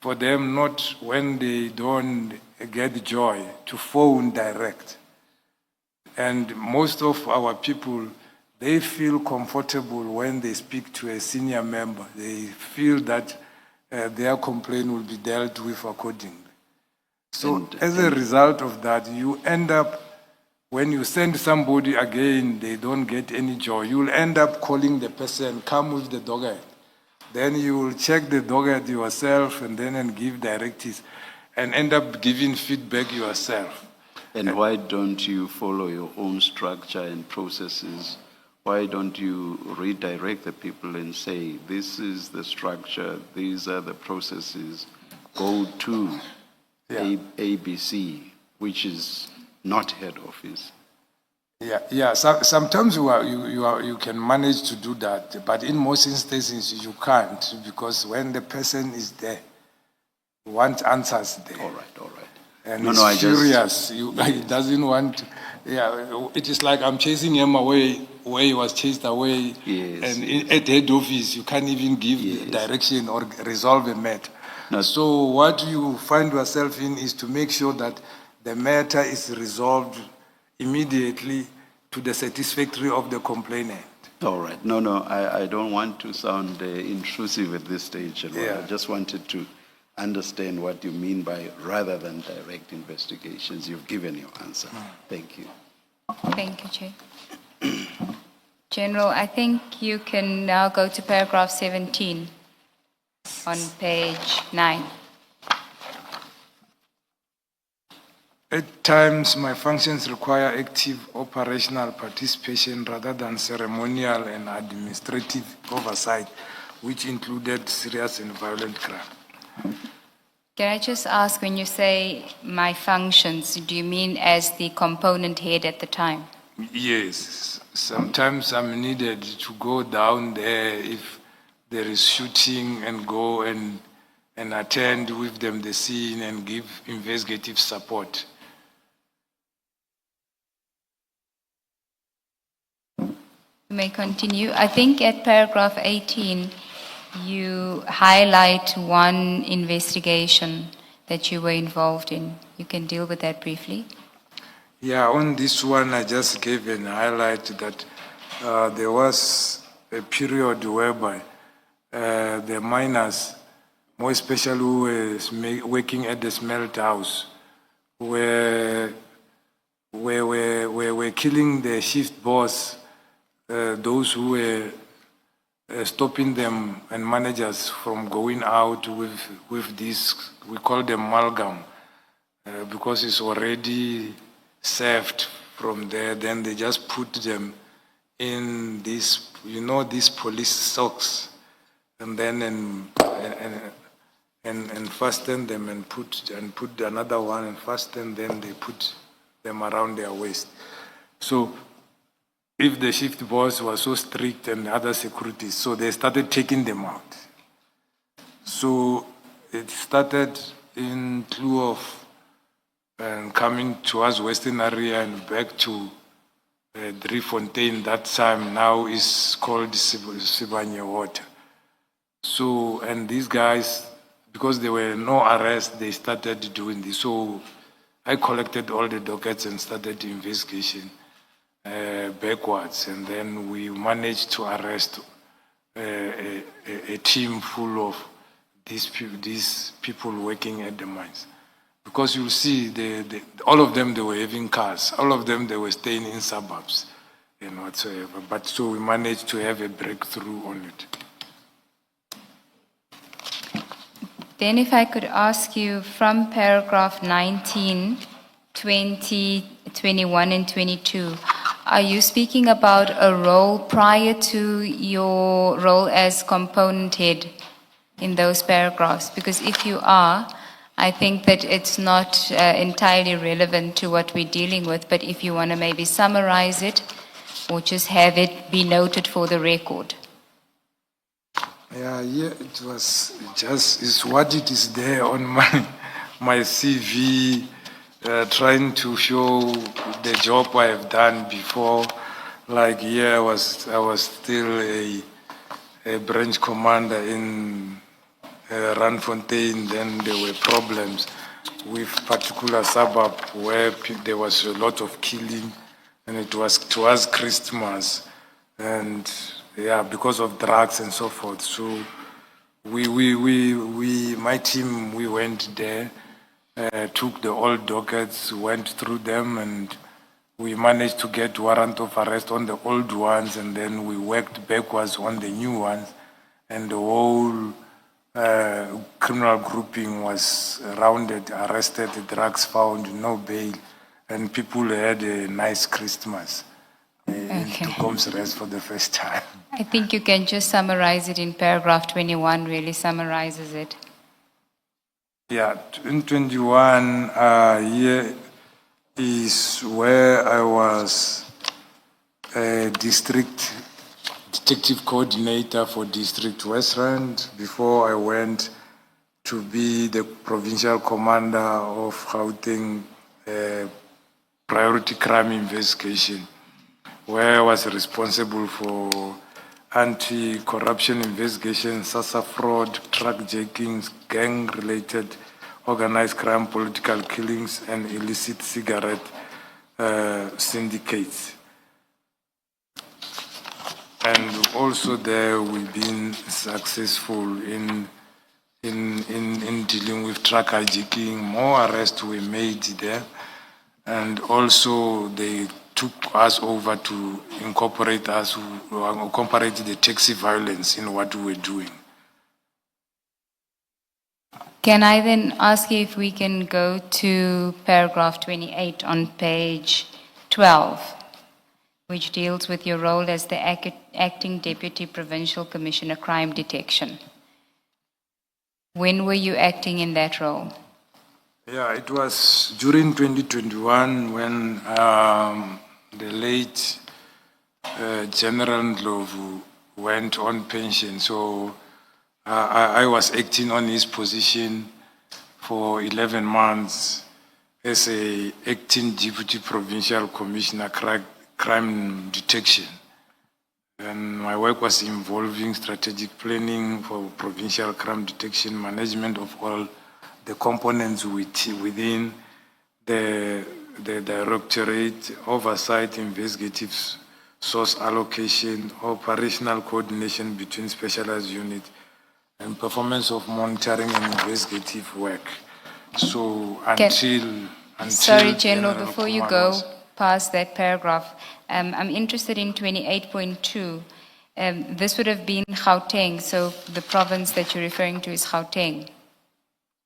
for them not, when they don't get joy, to phone direct. And most of our people, they feel comfortable when they speak to a senior member. They feel that their complaint will be dealt with accordingly. So as a result of that, you end up, when you send somebody again, they don't get any joy. You'll end up calling the person, come with the doghead. Then you will check the doghead yourself and give directives and end up giving feedback yourself. And why don't you follow your own structure and processes? Why don't you redirect the people and say, this is the structure, these are the processes, go to ABC, which is not head office? Yeah. Sometimes you can manage to do that, but in most instances you can't, because when the person is there, you want answers there. All right. And he's furious. He doesn't want. Yeah, it is like I'm chasing him away where he was chased away. Yes. And at head office, you can't even give direction or resolve a matter. No. So what you find yourself in is to make sure that the matter is resolved immediately to the satisfactory of the complainant. All right. No, I don't want to sound intrusive at this stage. I just wanted to understand what you mean by rather than direct investigations. You've given your answer. Thank you. Thank you, Chair. General, I think you can now go to paragraph 17 on page 9. At times, my functions require active operational participation rather than ceremonial and administrative oversight, which included serious and violent crime. Can I just ask, when you say my functions, do you mean as the component head at the time? Yes, sometimes I'm needed to go down there if there is shooting and go and attend with them the scene and give investigative support. You may continue. I think at paragraph 18, you highlight one investigation that you were involved in. You can deal with that briefly. Yeah, on this one, I just gave an highlight that there was a period whereby the miners, more especially who were working at the smelt house, were were killing the shift boss, those who were stopping them and managers from going out with this, we call them amalgam, because it's already served from there. Then they just put them in this, these police socks, and then and fasten them and put another one and fasten. Then they put them around their waist. So if the shift boss was so strict and other securities, so they started taking them out. So it started in lieu of coming towards Western area and back to Driefontein. That time now is called Sibanye Water. So, and these guys, because there were no arrests, they started doing this. So I collected all the dockets and started the investigation backwards, and then we managed to arrest a team full of these people working at the mines. Because you'll see, all of them, they were having cars. All of them, they were staying in suburbs and whatsoever. But so we managed to have a breakthrough on it. Then if I could ask you from paragraph 19, 20, 21, and 22, are you speaking about a role prior to your role as component head in those paragraphs? Because if you are, I think that it's not entirely relevant to what we're dealing with, but if you want to maybe summarize it or just have it be noted for the record. Yeah, it was just, it's what it is there on my CV, trying to show the job I have done before. Like here, I was still a branch commander in Randfontein. Then there were problems with particular suburb where there was a lot of killing, and it was towards Christmas, and yeah, because of drugs and so forth. So my team, we went there, took the old dockets, went through them, and we managed to get warrant of arrest on the old ones, and then we worked backwards on the new ones, and the whole criminal grouping was rounded, arrested, drugs found, no bail, and people had a nice Christmas. In Tukom's rest for the first time. I think you can just summarize it in paragraph 21, really summarizes it. Yeah, in 21, here is where I was a district detective coordinator for District West Rand before I went to be the provincial commander of Gauteng priority crime investigation, where I was responsible for anti-corruption investigation, SASSA fraud, truck-jackings, gang-related organized crime, political killings, and illicit cigarette syndicates. And also there we've been successful in dealing with truck hijacking. More arrests were made there, and also they took us over to incorporate the taxi violence in what we were doing. Can I then ask you if we can go to paragraph 28 on page 12, which deals with your role as the acting Deputy Provincial Commissioner Crime Detection. When were you acting in that role? Yeah, it was during 2021 when the late General Ndlovu went on pension. So I was acting on his position for 11 months as a acting Deputy Provincial Commissioner Crime Detection. And my work was involving strategic planning for provincial crime detection, management of all the components within the directorate, oversight, investigative source allocation, operational coordination between specialized units, and performance of monitoring and investigative work. So until Sorry, General, before you go, past that paragraph. I'm interested in 28.2. This would have been Gauteng, so the province that you're referring to is Gauteng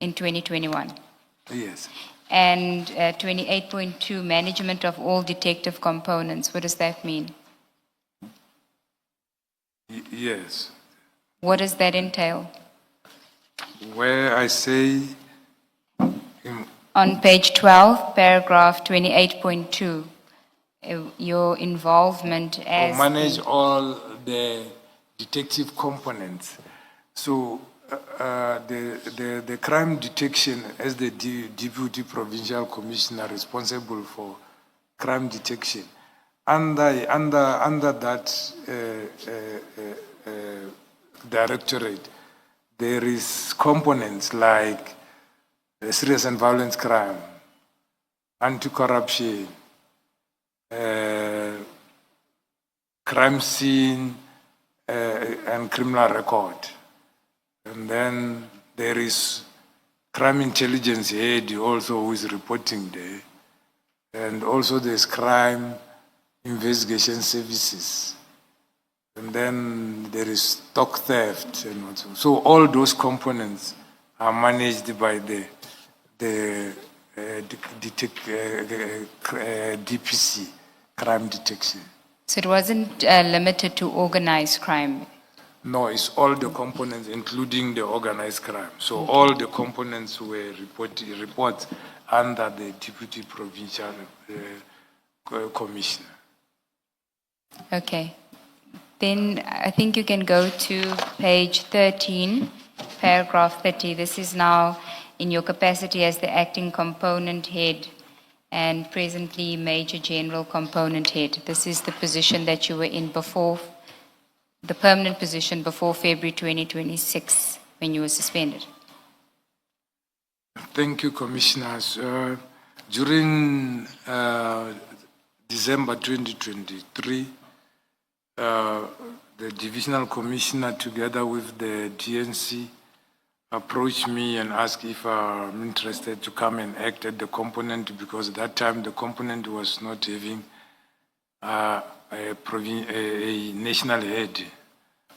in 2021. Yes. And 28.2, management of all detective components. What does that mean? Yes. What does that entail? Where I say, On page 12, paragraph 28.2, your involvement as... manage all the detective components. So the crime detection as the deputy provincial commissioner responsible for crime detection. Under that directorate, there is components like serious and violent crime, anti-corruption, crime scene and criminal record. And then there is crime intelligence head also who is reporting there. And also there's crime investigation services. And then there is stock theft and what so. So all those components are managed by the DPC, crime detection. So it wasn't limited to organized crime. No, it's all the components, including the organized crime. So all the components were reports under the deputy provincial commissioner. Okay. Then I think you can go to page 13, paragraph 30. This is now in your capacity as the acting component head and presently Major General Component Head. This is the position that you were in before, the permanent position before February 2026 when you were suspended. Thank you, Commissioners. During December 2023, the Divisional Commissioner together with the DNC approached me and asked if I'm interested to come and act at the component because at that time the component was not having a national head,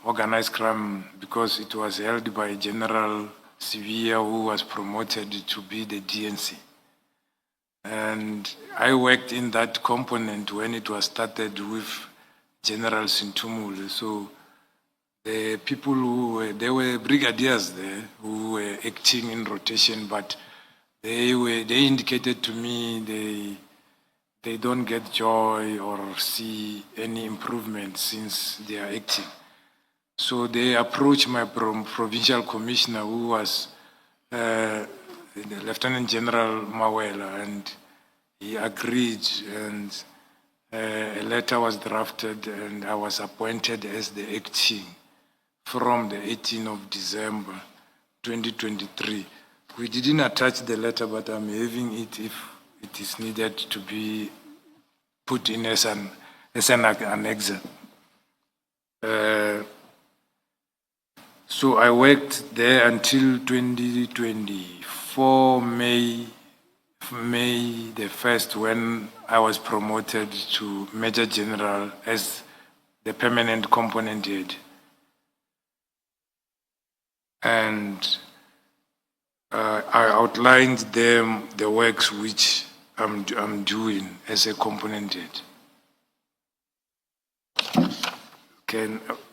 organized crime, because it was held by General Sevilla, who was promoted to be the DNC. And I worked in that component when it was started with General Sintumule. So the people there were brigadiers there who were acting in rotation, but they indicated to me they don't get joy or see any improvement since they are acting. So they approached my provincial commissioner, who was Lieutenant General Mawela, and he agreed, and a letter was drafted, and I was appointed as the acting from the 18th of December 2023. We didn't attach the letter, but I'm having it if it is needed to be put in as an annex. So I worked there until 2024, May the 1st, when I was promoted to Major General as the permanent component head. And I outlined them the works which I'm doing as a component head.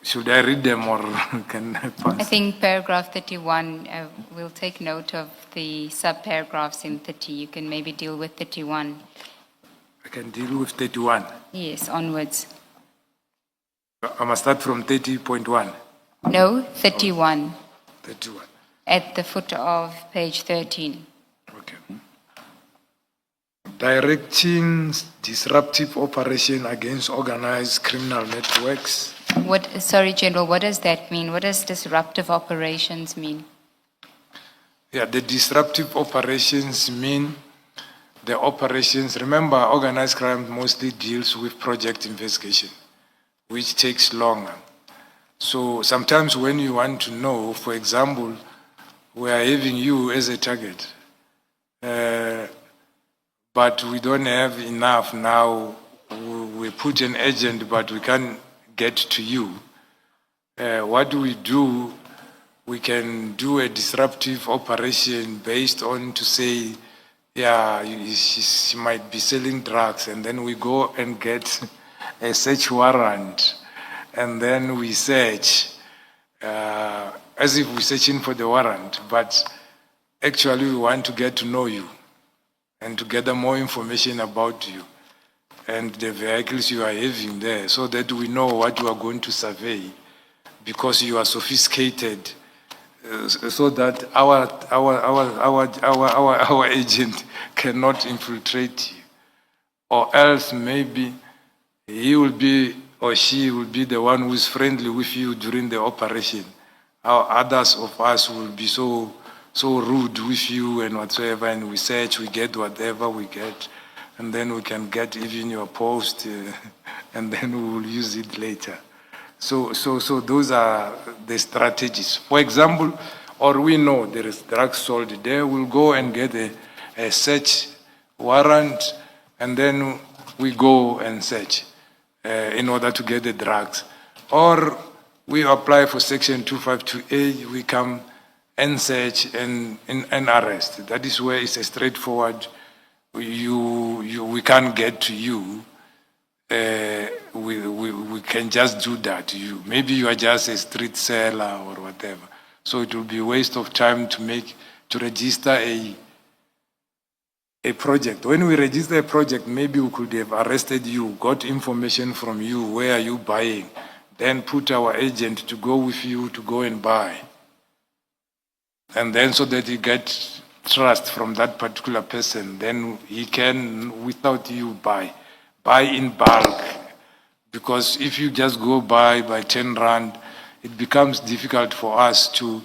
Should I read them or can I pass? I think paragraph 31, we'll take note of the sub-paragraphs in 30. You can maybe deal with 31. I can deal with 31. Yes, onwards. I must start from 30.1. No, 31. 31. At the foot of page 13. Okay. Directing disruptive operation against organized criminal networks. Sorry, General, what does that mean? What does disruptive operations mean? Yeah, the disruptive operations mean the operations. Remember, organized crime mostly deals with project investigation, which takes longer. So sometimes when you want to know, for example, we are having you as a target, but we don't have enough now. We put an agent, but we can't get to you. What we do, we can do a disruptive operation based on to say, yeah, she might be selling drugs, and then we go and get a search warrant, and then we search as if we're searching for the warrant, but actually we want to get to know you and to gather more information about you and the vehicles you are having there, so that we know what you are going to survey, because you are sophisticated, so that our agent cannot infiltrate you, or else maybe he will be or she will be the one who is friendly with you during the operation. How others of us will be so rude with you and whatsoever, and we search, we get whatever we get, and then we can get even your post, and then we will use it later. So those are the strategies. For example, or we know there is drugs sold there, we'll go and get a search warrant, and then we go and search in order to get the drugs. Or we apply for Section 252A, we come and search and arrest. That is where it's a straightforward, we can't get to you. We can just do that. Maybe you are just a street seller or whatever. So it will be a waste of time to register a project. When we register a project, maybe we could have arrested you, got information from you, where are you buying, then put our agent to go with you to go and buy. And then so that you get trust from that particular person, then he can, without you, buy in bulk. Because if you just go by 10 rand, it becomes difficult for us to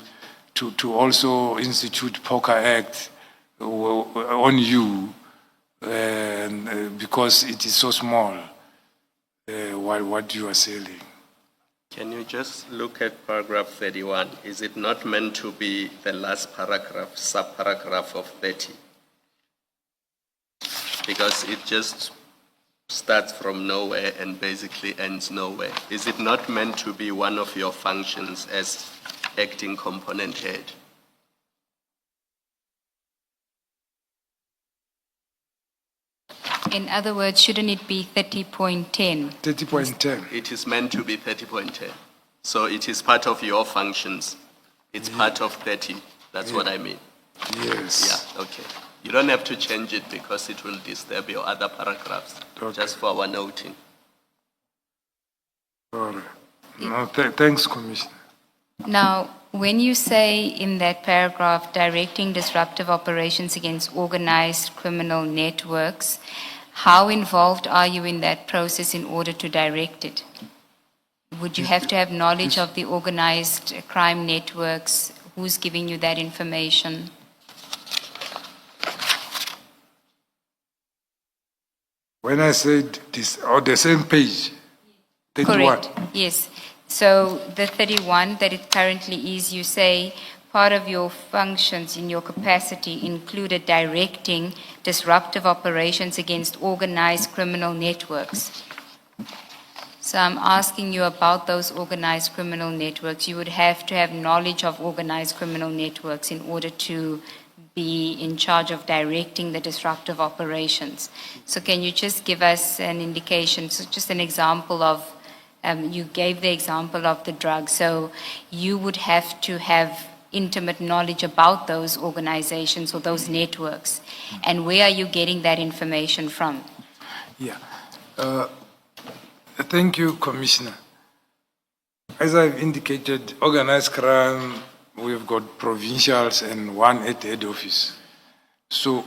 also institute POCA Act on you, because it is so small, what you are selling. Can you just look at paragraph 31? Is it not meant to be the last paragraph, subparagraph of 30? Because it just starts from nowhere and basically ends nowhere. Is it not meant to be one of your functions as acting component head? In other words, shouldn't it be 30.10? 30.10. It is meant to be 30.10. So it is part of your functions. It's part of 30. That's what I mean. Yes. Yeah, okay. You don't have to change it because it will disturb your other paragraphs, just for our noting. All right. No, thanks, Commissioner. Now, when you say in that paragraph, directing disruptive operations against organized criminal networks, how involved are you in that process in order to direct it? Would you have to have knowledge of the organized crime networks? Who's giving you that information? When I said this, on the same page, 31. Correct, yes. So the 31 that it currently is, you say part of your functions in your capacity included directing disruptive operations against organized criminal networks. So I'm asking you about those organized criminal networks. You would have to have knowledge of organized criminal networks in order to be in charge of directing the disruptive operations. So can you just give us an indication, so just an example of, you gave the example of the drugs, so you would have to have intimate knowledge about those organizations or those networks. And where are you getting that information from? Yeah. Thank you, Commissioner. As I've indicated, organized crime, we've got provincials and one at the head office. So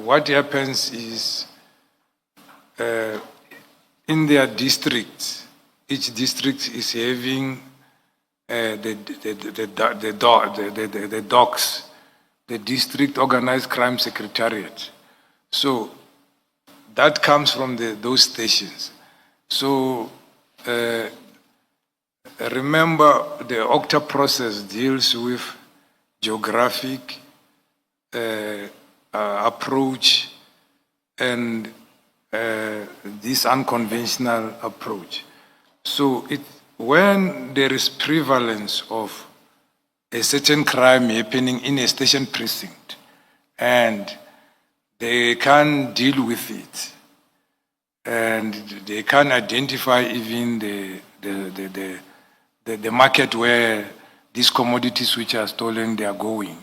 what happens is, in their districts, each district is having the DOCS, the District Organized Crime Secretariat. So that comes from those stations. So remember, the OCTA process deals with geographic approach, and this unconventional approach. So when there is prevalence of a certain crime happening in a station precinct and they can't deal with it, and they can't identify even the market where these commodities which are stolen, they are going.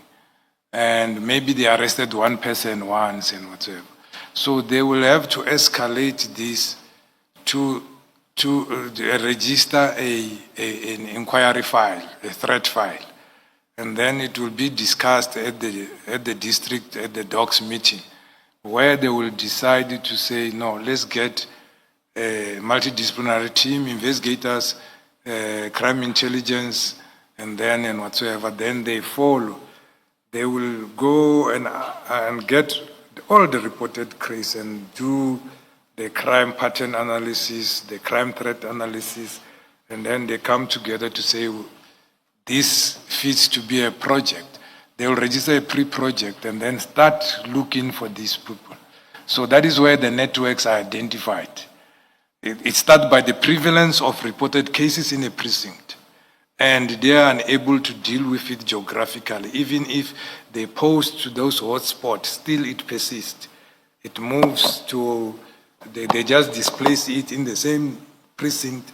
And maybe they arrested one person once and whatever. So they will have to escalate this to register an inquiry file, a threat file. And then it will be discussed at the district, at the docs meeting, where they will decide to say, no, let's get a multidisciplinary team, investigators, crime intelligence, and whatsoever. Then they follow. They will go and get all the reported cases and do the crime pattern analysis, the crime threat analysis, and then they come together to say, this fits to be a project. They will register a pre-project and then start looking for these people. So that is where the networks are identified. It starts by the prevalence of reported cases in a precinct. And they are unable to deal with it geographically. Even if they post to those hotspots, still it persists. It moves to, they just displace it in the same precinct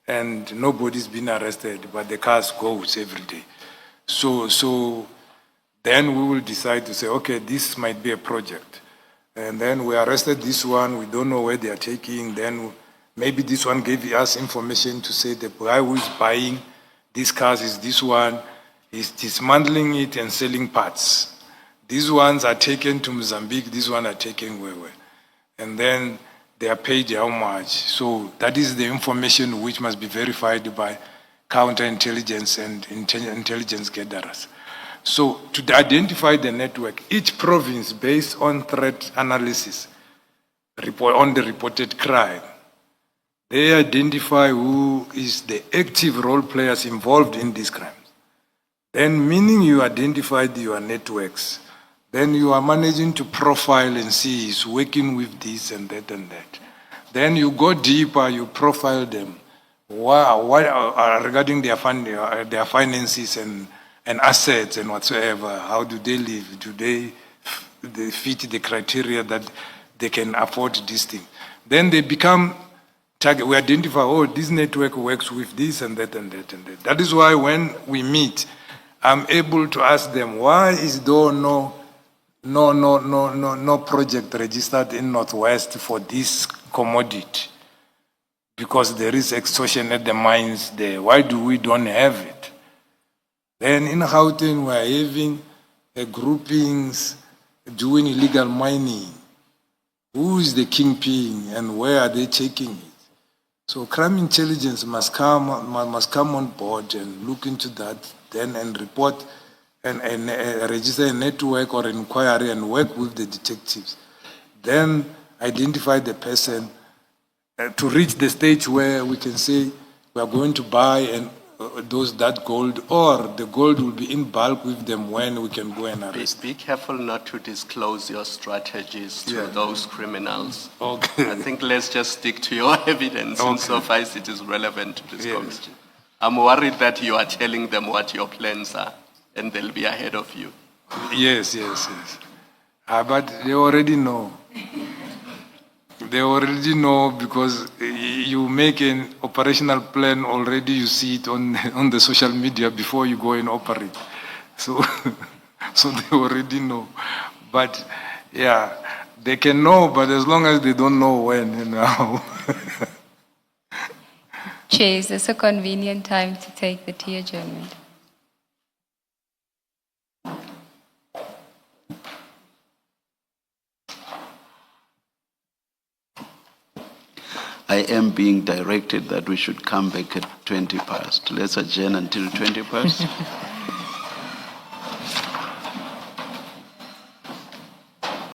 and nobody's been arrested, but the cars goes every day. So then we will decide to say, okay, this might be a project. And then we arrested this one, we don't know where they are taking, then maybe this one gave us information to say the guy who is buying these cars is this one, is dismantling it and selling parts. These ones are taken to Mozambique, these ones are taken where. And then they are paid how much. So that is the information which must be verified by counterintelligence and intelligence gatherers. So to identify the network, each province, based on threat analysis, on the reported crime, they identify who is the active role players involved in these crimes. Then, meaning you identified your networks, then you are managing to profile and see who's working with this and that and that. Then you go deeper, you profile them. What regarding their finances and assets and whatsoever, how do they live? Do they fit the criteria that they can afford this thing? Then they become target. We identify, oh, this network works with this and that and that and that. That is why when we meet, I'm able to ask them, why is there no project registered in Northwest for this commodity? Because there is extortion at the mines there. Why do we don't have it? Then in Gauteng, we are having groupings doing illegal mining. Who is the kingpin and where are they taking it? So crime intelligence must come on board and look into that then and report and register a network or an inquiry and work with the detectives. Then identify the person to reach the stage where we can say we are going to buy that gold, or the gold will be in bulk with them when we can go and arrest. Be careful not to disclose your strategies to those criminals. Okay. I think let's just stick to your evidence insofar as it is relevant to this commission. I'm worried that you are telling them what your plans are and they'll be ahead of you. Yes. But they already know. They already know because you make an operational plan already, you see it on the social media before you go and operate. So they already know. But yeah, they can know, but as long as they don't know when and how. Chair, is this a convenient time to take the tea adjournment? I am being directed that we should come back at 20 past. Let's adjourn until 20 past.